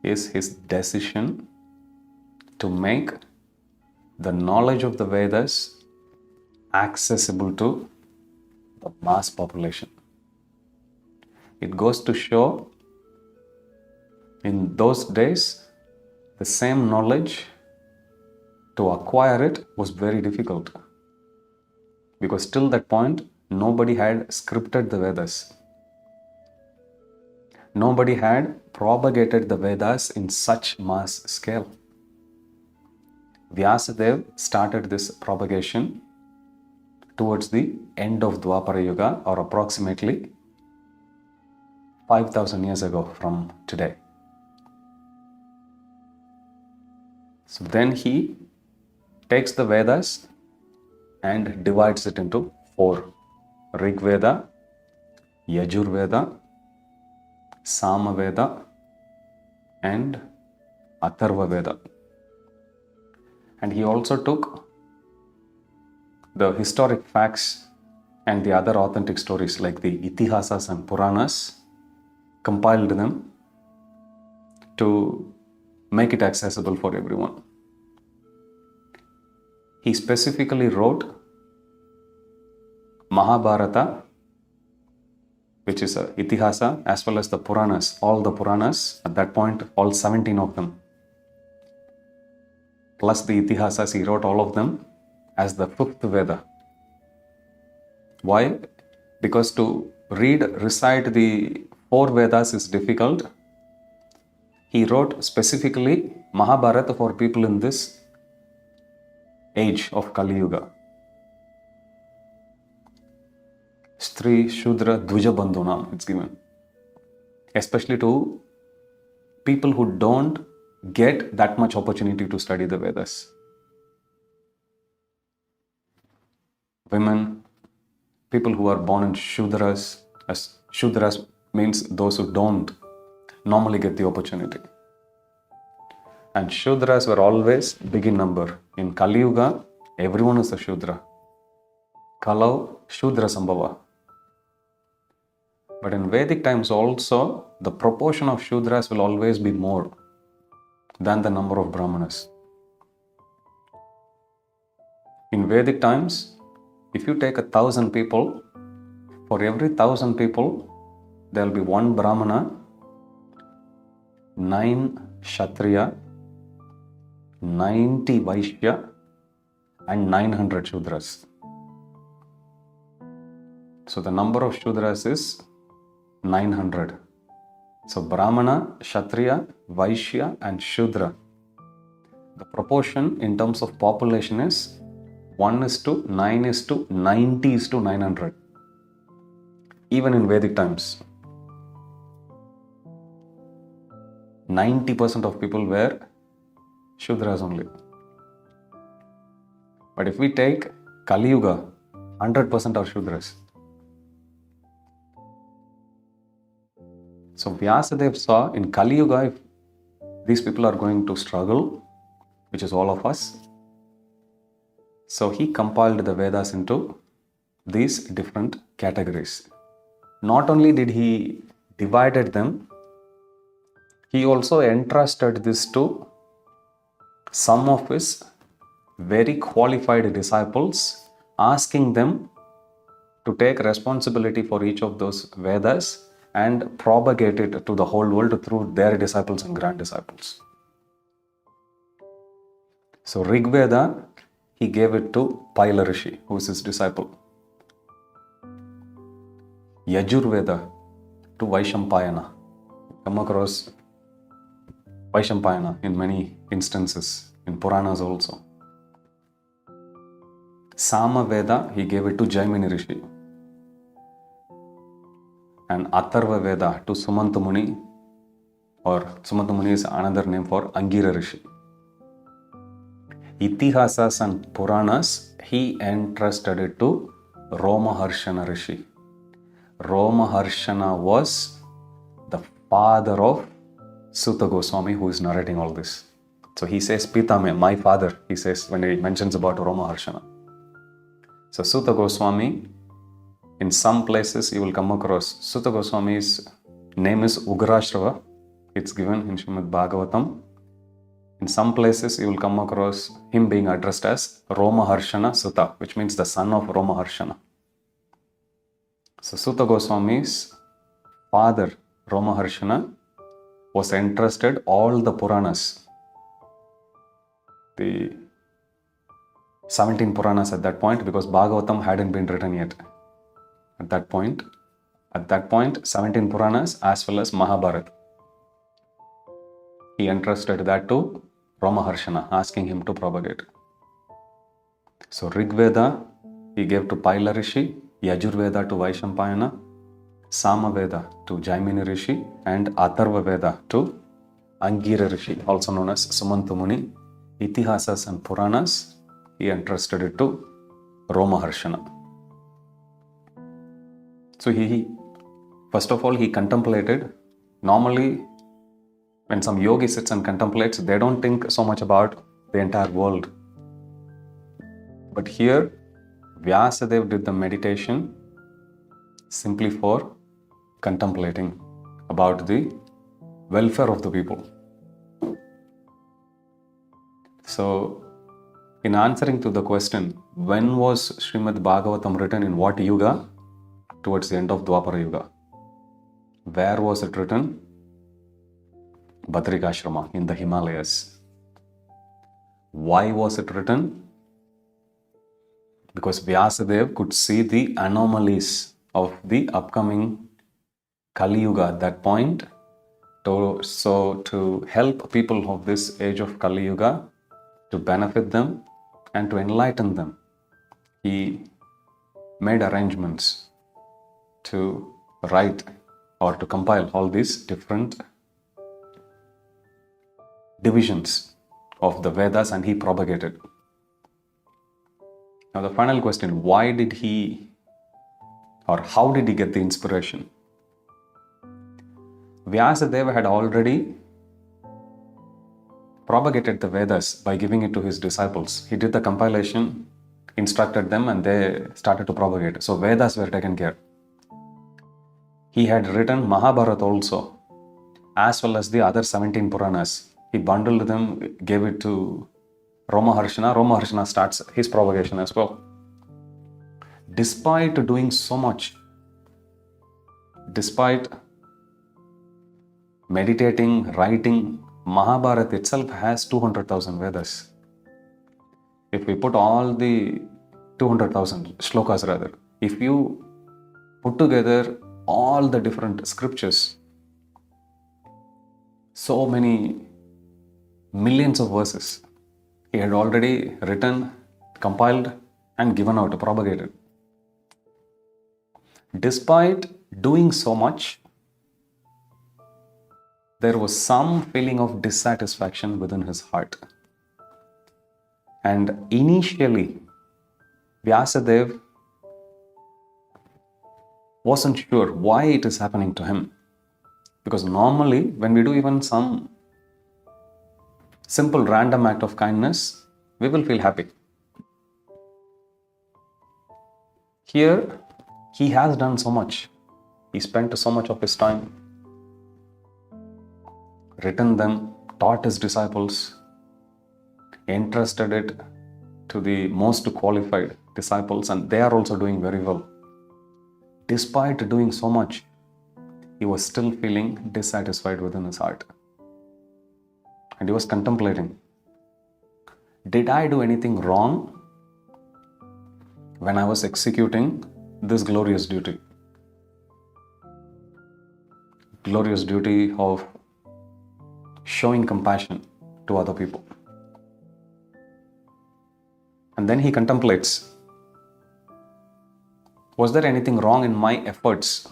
is his decision to make the knowledge of the Vedas accessible to the mass population. It goes to show in those days, the same knowledge, to acquire it was very difficult. Because till that point, nobody had scripted the Vedas. Nobody had propagated the Vedas in such mass scale. Vyasadeva started this propagation towards the end of Dwapara Yuga, or approximately 5,000 years ago from today. So then he takes the Vedas and divides it into 4. Rig Veda, Yajur Veda, Samaveda and Atharva Veda. And he also took the historic facts and the other authentic stories like the Itihasas and Puranas, compiled them to make it accessible for everyone. He specifically wrote Mahabharata, which is a Itihasa, as well as the Puranas, all the Puranas, at that point, all 17 of them. Plus the Itihasas, he wrote all of them as the fifth Veda. Why? Because to recite the 4 Vedas is difficult. He wrote specifically Mahabharata for people in this age of Kali Yuga. Stri, Shudra, Dvija Bandhunam, it's given. Especially to people who don't get that much opportunity to study the Vedas. Women, people who are born in Shudras, as Shudras means those who don't normally get the opportunity. And Shudras were always big in number. In Kali Yuga, everyone is a Shudra. Kalau Shudra Sambhava. But in Vedic times also, the proportion of Shudras will always be more than the number of Brahmanas. In Vedic times, if you take 1,000 people, for every 1,000 people, there will be 1 Brahmana, 9 Kshatriya, 90 Vaishya, and 900 Shudras. So the number of Shudras is 900. So Brahmana, Kshatriya, Vaishya, and Shudra. The proportion in terms of population is 1:9:90:900. Even in Vedic times, 90% of people were Shudras only. But if we take Kali Yuga, 100% are Shudras. So Vyasadeva saw in Kali Yuga, if these people are going to struggle, which is all of us, so he compiled the Vedas into these different categories. Not only did he divided them, he also entrusted this to some of his very qualified disciples, asking them to take responsibility for each of those Vedas and propagate it to the whole world through their disciples and grand disciples. So Rig Veda, he gave it to Paila Rishi, who is his disciple. Yajurveda to Vaishampayana. Come across Vaishampayana in many instances, in Puranas also. Samaveda, he gave it to Jaimini Rishi. And Atharva Veda to Sumanta Muni, or Sumanta Muni is another name for Angira Rishi. Itihasas and Puranas, he entrusted it to Romaharshana Rishi. Romaharshana was the father of Sutta Goswami, who is narrating all this. So he says, Pitame, my father, he says when he mentions about Romaharshana. So Sutta Goswami, in some places you will come across, Sutta Goswami's name is Ugrashrava. It's given in Srimad Bhagavatam. In some places you will come across him being addressed as Romaharshana Sutta, which means the son of Romaharshana. So Sutta Goswami's father, Romaharshana, was entrusted all the Puranas, the 17 Puranas at that point, because Bhagavatam hadn't been written yet. At that point, 17 Puranas as well as Mahabharata. He entrusted that to Romaharshana, asking him to propagate. So Rig Veda, he gave to Paila Rishi, Yajurveda to Vaishampayana, Samaveda to Jaimini Rishi, and Atharva Veda to Angira Rishi, also known as Sumanta Muni. Itihasas and Puranas, he entrusted it to Romaharshana. So he first of all, he contemplated Normally, when some yogi sits and contemplates, they don't think so much about the entire world. But here, Vyasadeva did the meditation simply for contemplating about the welfare of the people. So, in answering to the question, when was Srimad Bhagavatam written, in what yuga? Towards the end of Dwapara Yuga. Where was it written? Badrikashrama, in the Himalayas. Why was it written? Because Vyasadeva could see the anomalies of the upcoming Kali Yuga at that point. So to help people of this age of Kali Yuga, to benefit them and to enlighten them, he made arrangements to write or to compile all these different divisions of the Vedas, and he propagated. Now the final question, why did he, or how did he get the inspiration? Vyasadeva had already propagated the Vedas by giving it to his disciples. He did the compilation, instructed them, and they started to propagate it. So Vedas were taken care. He had written Mahabharata also, as well as the other 17 Puranas. He bundled them, gave it to Romaharshana. Romaharshana starts his propagation as well. Despite doing so much, despite meditating, writing, Mahabharata itself has 200,000 Vedas. If we put all the 200,000 shlokas rather, if you put together all the different scriptures, so many millions of verses he had already written, compiled, and given out, propagated. Despite doing so much, there was some feeling of dissatisfaction within his heart. And initially, Vyasadeva wasn't sure why it is happening to him. Because normally, when we do even some simple random act of kindness, we will feel happy. Here, he has done so much. He spent so much of his time, written them, taught his disciples, entrusted it to the most qualified disciples, and they are also doing very well. Despite doing so much, he was still feeling dissatisfied within his heart. And he was contemplating, did I do anything wrong when I was executing this glorious duty? Glorious duty of showing compassion to other people. And then he contemplates, was there anything wrong in my efforts?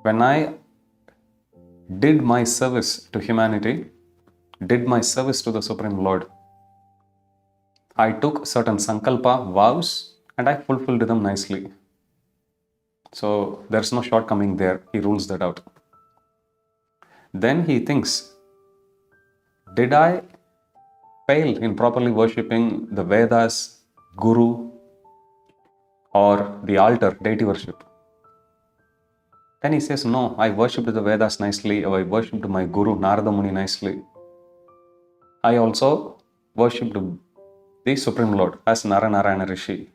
When I did my service to humanity, did my service to the Supreme Lord, I took certain sankalpa, vows, and I fulfilled them nicely. So there's no shortcoming there. He rules that out. Then he thinks, did I fail in properly worshipping the Vedas, Guru, or the altar, deity worship? Then he says, no, I worshipped the Vedas nicely, or I worshipped my Guru, Narada Muni, nicely. I also worshipped the Supreme Lord as Narayana Rishi.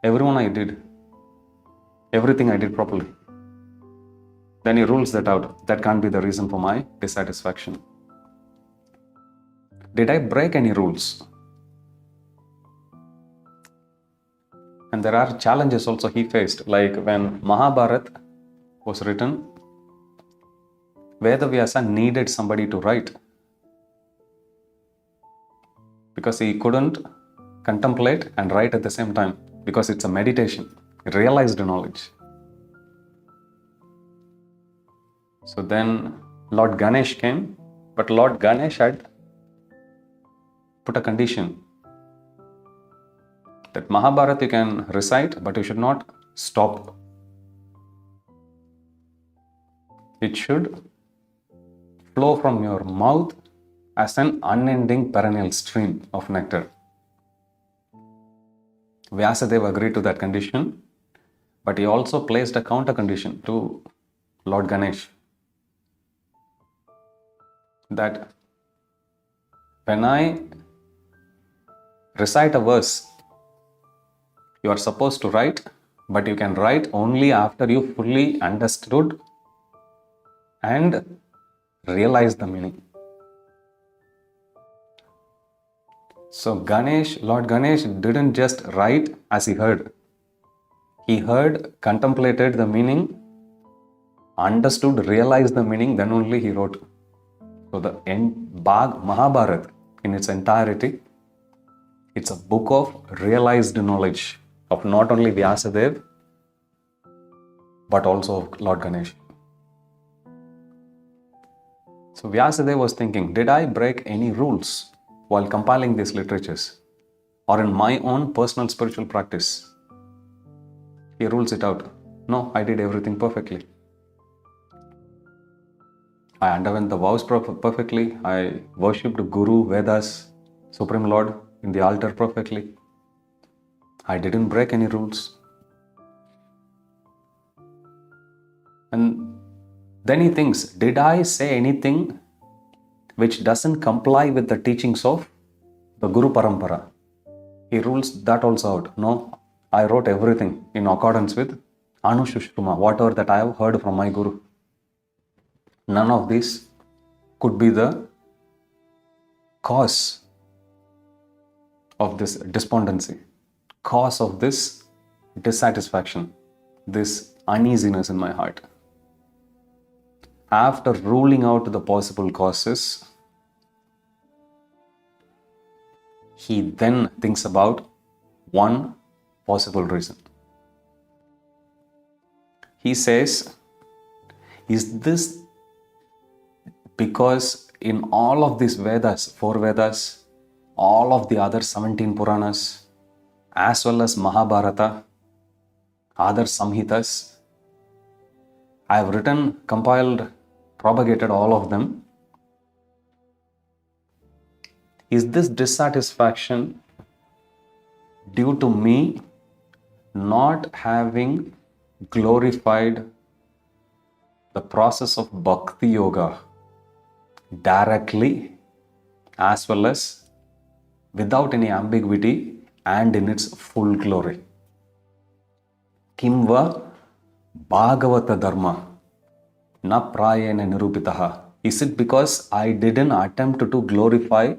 Everyone I did. Everything I did properly. Then he rules that out. That can't be the reason for my dissatisfaction. Did I break any rules? And there are challenges also he faced, like when Mahabharata was written, Vyasa needed somebody to write, because he couldn't contemplate and write at the same time, because it's a meditation, realized knowledge. So then Lord Ganesh came, but Lord Ganesh had put a condition that Mahabharata you can recite, but you should not stop. It should flow from your mouth as an unending perennial stream of nectar. Vyasadeva agreed to that condition, but he also placed a counter condition to Lord Ganesh, that when I recite a verse, you are supposed to write, but you can write only after you fully understood and realized the meaning. So Lord Ganesh didn't just write as he heard. He heard, contemplated the meaning, understood, realized the meaning, then only he wrote. So the Mahabharata in its entirety, it's a book of realized knowledge of not only Vyasadeva, but also of Lord Ganesh. So Vyasadeva was thinking, did I break any rules while compiling these literatures, or in my own personal spiritual practice? He rules it out. No, I did everything perfectly. I underwent the vows perfectly. I worshipped Guru, Vedas, Supreme Lord in the altar perfectly. I didn't break any rules. And then he thinks, did I say anything which doesn't comply with the teachings of the Guru Parampara? He rules that also out. No, I wrote everything in accordance with Anushushuma, whatever that I have heard from my Guru. None of this could be the cause of this despondency, cause of this dissatisfaction, this uneasiness in my heart. After ruling out the possible causes, he then thinks about one possible reason. He says, is this because in all of these Vedas, 4 Vedas, all of the other 17 Puranas, as well as Mahabharata, other Samhitas, I have written, compiled, propagated all of them. Is this dissatisfaction due to me not having glorified the process of Bhakti Yoga directly as well as without any ambiguity and in its full glory? Kimva Bhagavata Dharma na prayena nirupitaha. Is it because I didn't attempt to glorify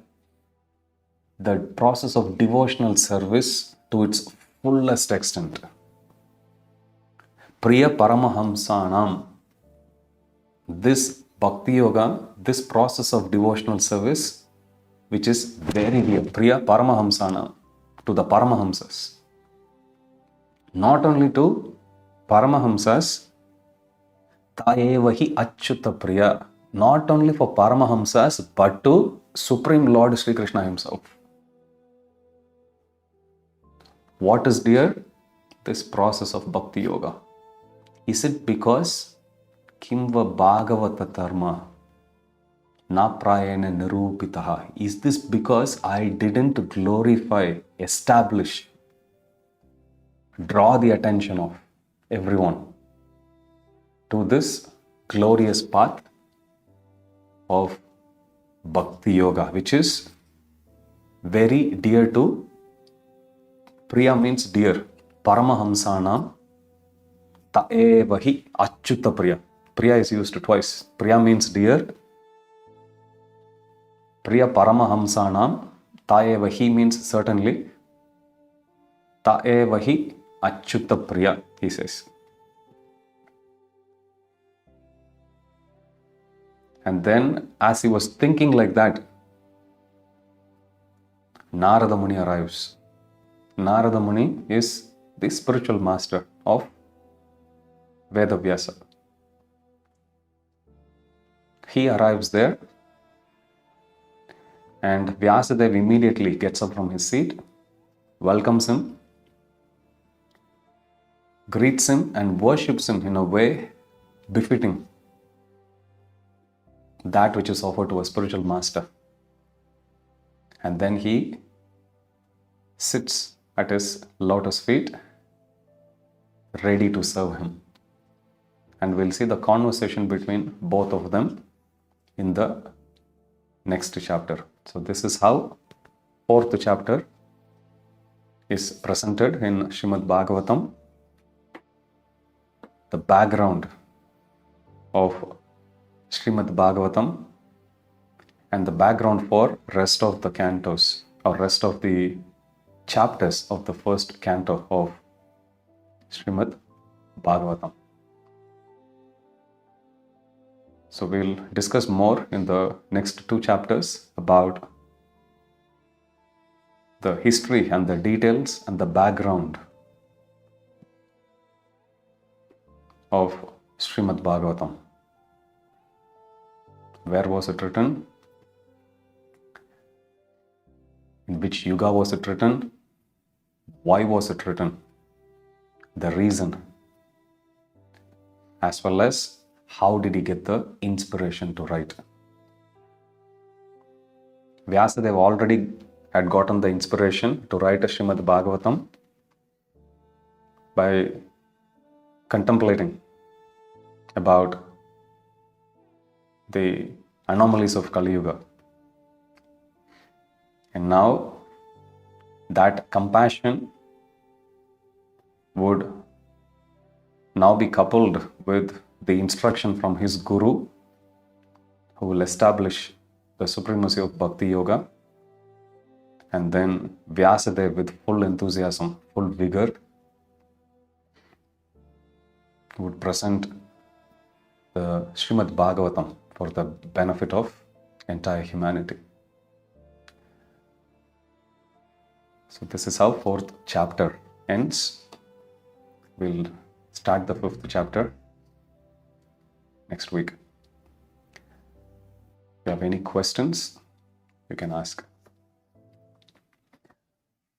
the process of devotional service to its fullest extent? Priya Paramahamsanam. This Bhakti Yoga, this process of devotional service, which is very dear, Priya Paramahamsanam, to the Paramahamsas. Not only to Paramahamsas, Taevahi Achyuta Priya, not only for Paramahamsas, but to Supreme Lord Sri Krishna himself. What is dear? This process of Bhakti Yoga. Is it because Kimva Bhagavata Dharma na prayena nirupitaha? Is this because I didn't glorify, establish, draw the attention of everyone to this glorious path of Bhakti Yoga, which is very dear to, Priya means dear, Paramahamsanam Taevahi Achyuta Priya. Priya is used twice. Priya means dear. Priya Paramahamsanam Taevahi means certainly. Taevahi Achyuta Priya, he says. And then, as he was thinking like that, Narada Muni arrives. Narada Muni is the spiritual master of Veda Vyasa. He arrives there, and Vyasadeva immediately gets up from his seat, welcomes him, greets him, and worships him in a way befitting that which is offered to a spiritual master. And then he sits at his lotus feet, ready to serve him. And we'll see the conversation between both of them in the next chapter. So this is how fourth chapter is presented in Srimad Bhagavatam. The background of Srimad Bhagavatam and the background for rest of the cantos or rest of the chapters of the first canto of Srimad Bhagavatam. So we'll discuss more in the next two chapters about the history and the details and the background of Srimad Bhagavatam. Where was it written? In which yuga was it written? Why was it written? The reason. As well as how did he get the inspiration to write? Vyasa already had gotten the inspiration to write a Srimad Bhagavatam by contemplating about the anomalies of Kali Yuga. And now that compassion would now be coupled with the instruction from his guru, who will establish the supremacy of Bhakti Yoga. And then Vyasadeva, with full enthusiasm, full vigor, would present the Srimad Bhagavatam for the benefit of entire humanity. So this is how fourth chapter ends. We'll start the fifth chapter next week. If you have any questions, you can ask.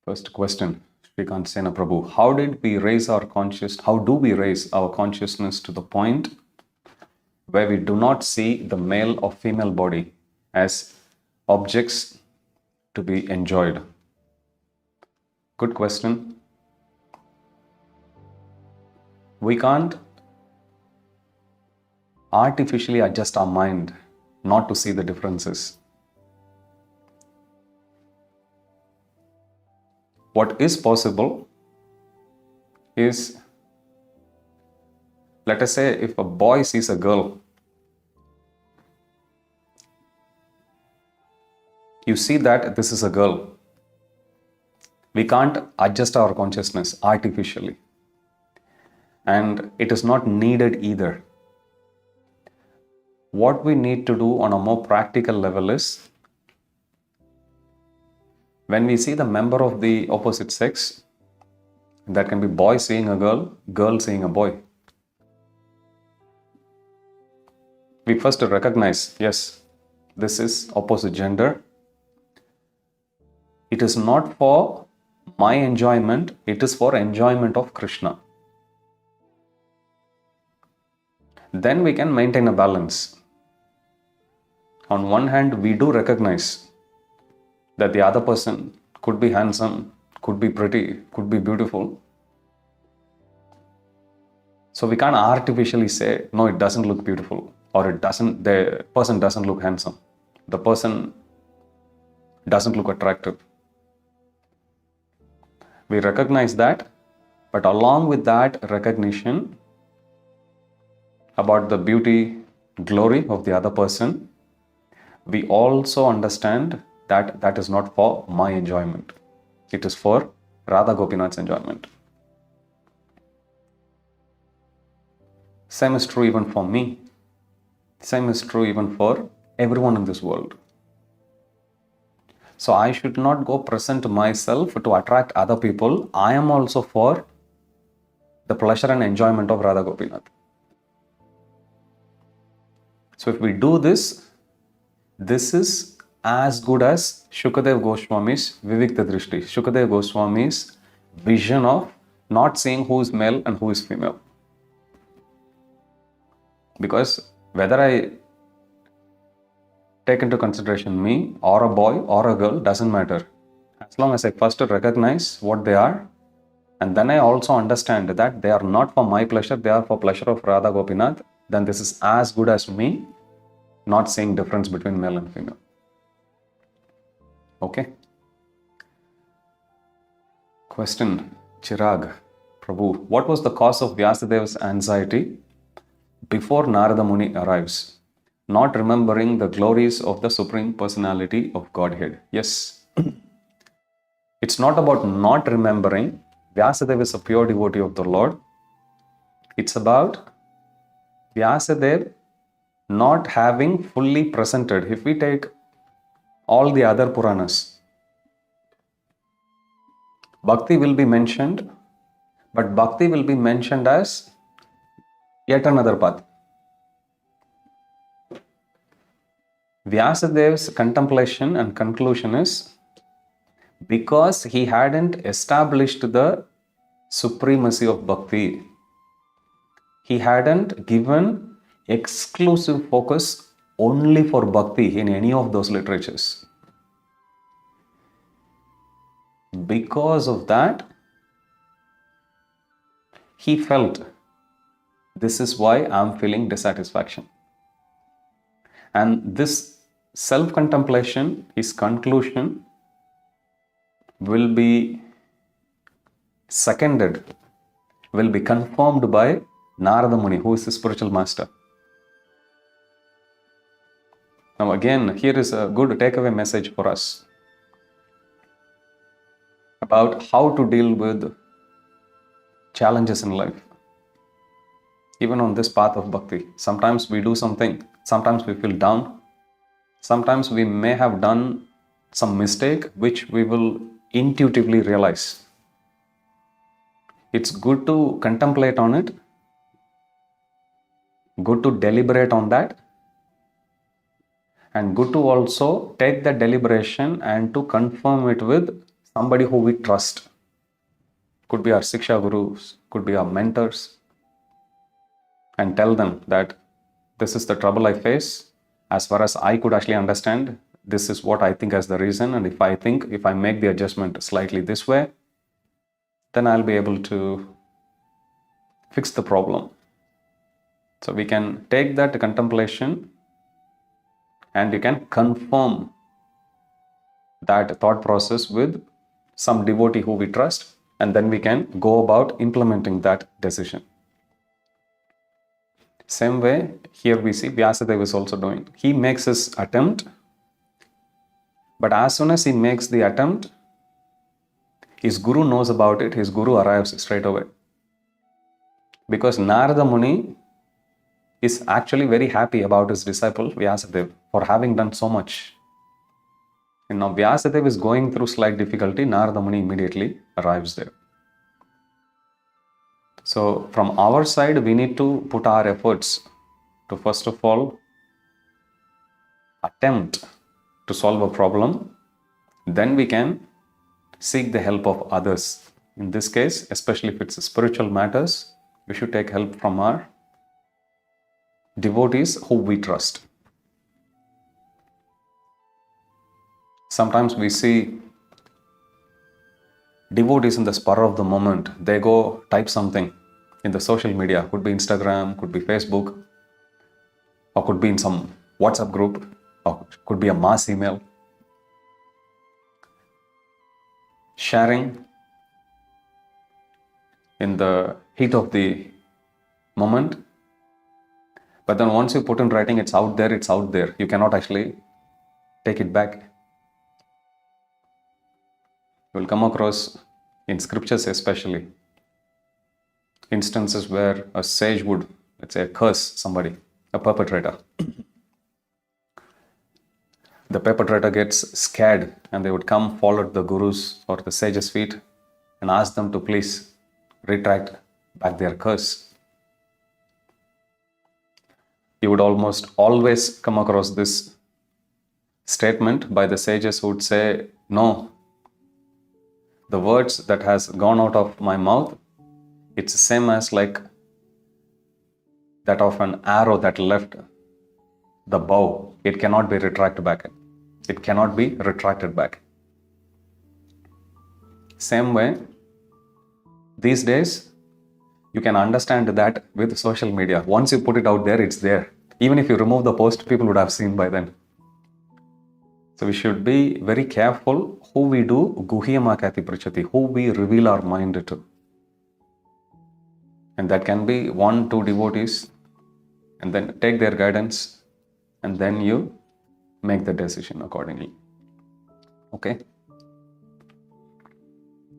First question, Srikant Prabhu, how do we raise our consciousness to the point where we do not see the male or female body as objects to be enjoyed? Good question. We can't artificially adjust our mind not to see the differences. What is possible is, let us say, if a boy sees a girl, you see that this is a girl. We can't adjust our consciousness artificially. And it is not needed either. What we need to do on a more practical level is, when we see the member of the opposite sex, that can be boy seeing a girl, girl seeing a boy, we first recognize, yes, this is opposite gender. It is not for my enjoyment, it is for enjoyment of Krishna. Then we can maintain a balance. On one hand, we do recognize that the other person could be handsome, could be pretty, could be beautiful. So we can't artificially say, no, it doesn't look beautiful, or the person doesn't look handsome, the person doesn't look attractive. We recognize that, but along with that recognition about the beauty, glory of the other person, we also understand that that is not for my enjoyment. It is for Radha Gopinath's enjoyment. Same is true even for me. Same is true even for everyone in this world. So I should not go present myself to attract other people. I am also for the pleasure and enjoyment of Radha Gopinath. So if we do this, this is as good as Shukadev Goswami's Vivikta Drishti, Shukadev Goswami's vision of not seeing who is male and who is female. Because whether I take into consideration me or a boy or a girl, doesn't matter. As long as I first recognize what they are, and then I also understand that they are not for my pleasure, they are for pleasure of Radha Gopinath, then this is as good as me not seeing difference between male and female. Okay? Question, Chirag, Prabhu, what was the cause of Vyasadeva's anxiety before Narada Muni arrives? Not remembering the glories of the Supreme Personality of Godhead. Yes. It's not about not remembering. Vyasadeva is a pure devotee of the Lord. It's about Vyasadeva not having fully presented. If we take all the other Puranas, Bhakti will be mentioned, but Bhakti will be mentioned as yet another path. Vyasadeva's contemplation and conclusion is because he hadn't established the supremacy of Bhakti. He hadn't given exclusive focus only for Bhakti in any of those literatures. Because of that, he felt, this is why I'm feeling dissatisfaction. And this self-contemplation, his conclusion, will be seconded, will be confirmed by Narada Muni, who is the spiritual master. Now again, here is a good takeaway message for us about how to deal with challenges in life. Even on this path of bhakti, sometimes we do something, sometimes we feel down, sometimes we may have done some mistake which we will intuitively realize. It's good to contemplate on it, good to deliberate on that, and good to also take that deliberation and to confirm it with somebody who we trust. Could be our Siksha Gurus, could be our mentors, and tell them that this is the trouble I face. As far as I could actually understand, this is what I think as the reason, and if I make the adjustment slightly this way, then I'll be able to fix the problem. So we can take that contemplation and you can confirm that thought process with some devotee who we trust, and then we can go about implementing that decision. Same way, here we see Vyasadeva is also doing. He makes his attempt, but as soon as he makes the attempt, his guru knows about it, his guru arrives straight away. Because Narada Muni is actually very happy about his disciple Vyasadeva for having done so much. And now Vyasadeva is going through slight difficulty, Narada Muni immediately arrives there. So from our side, we need to put our efforts to first of all attempt to solve a problem. Then we can seek the help of others. In this case, especially if it's spiritual matters, we should take help from our devotees who we trust. Sometimes we see devotees in the spur of the moment. They go type something in the social media, could be Instagram, could be Facebook, or could be in some WhatsApp group, or could be a mass email. Sharing in the heat of the moment. But then once you put in writing, it's out there, it's out there. You cannot actually take it back. You will come across, in scriptures especially, instances where a sage would, let's say, curse somebody, a perpetrator. The perpetrator gets scared and they would come fall at the guru's or the sage's feet and ask them to please retract back their curse. You would almost always come across this statement by the sages who would say, no, the words that has gone out of my mouth, it's the same as like that of an arrow that left the bow, it cannot be retracted back. It cannot be retracted back. Same way, these days, you can understand that with social media. Once you put it out there, it's there. Even if you remove the post, people would have seen by then. So we should be very careful who we do guhyamakati prachati, who we reveal our mind to. And that can be 1-2 devotees, and then take their guidance, and then you make the decision accordingly. Okay?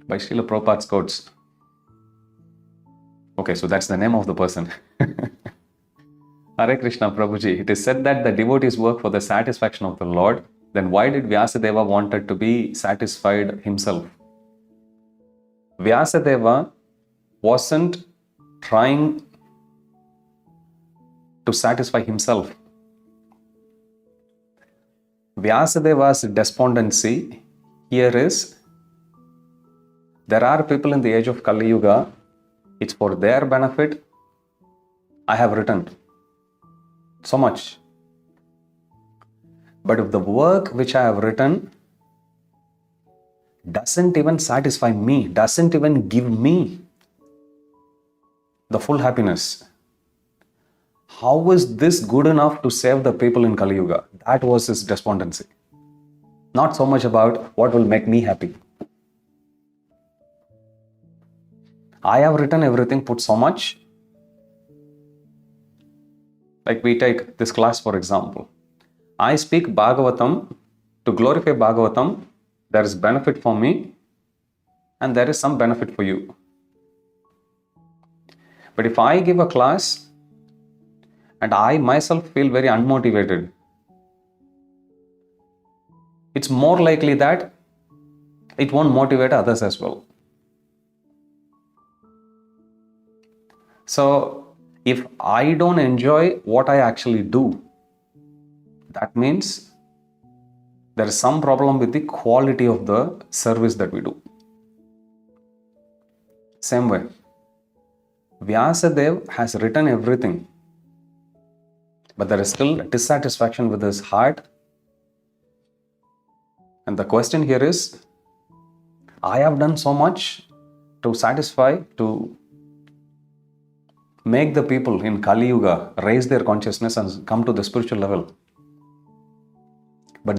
By Srila Prabhupada's quotes. Okay, so that's the name of the person. Hare Krishna Prabhuji, it is said that the devotees work for the satisfaction of the Lord. Then why did Vyasadeva wanted to be satisfied himself? Vyasadeva wasn't trying to satisfy himself. Vyasadeva's despondency here is, there are people in the age of Kali Yuga, it's for their benefit. I have written so much. But if the work which I have written doesn't even satisfy me, doesn't even give me the full happiness, how is this good enough to save the people in Kali Yuga? That was his despondency. Not so much about what will make me happy. I have written everything, put so much. Like we take this class for example. I speak Bhagavatam to glorify Bhagavatam. There is benefit for me and there is some benefit for you. But if I give a class and I myself feel very unmotivated, it's more likely that it won't motivate others as well. So if I don't enjoy what I actually do, that means there is some problem with the quality of the service that we do. Same way, Vyasadeva has written everything, but there is still dissatisfaction with his heart. And the question here is, I have done so much to satisfy, to make the people in Kali Yuga raise their consciousness and come to the spiritual level. But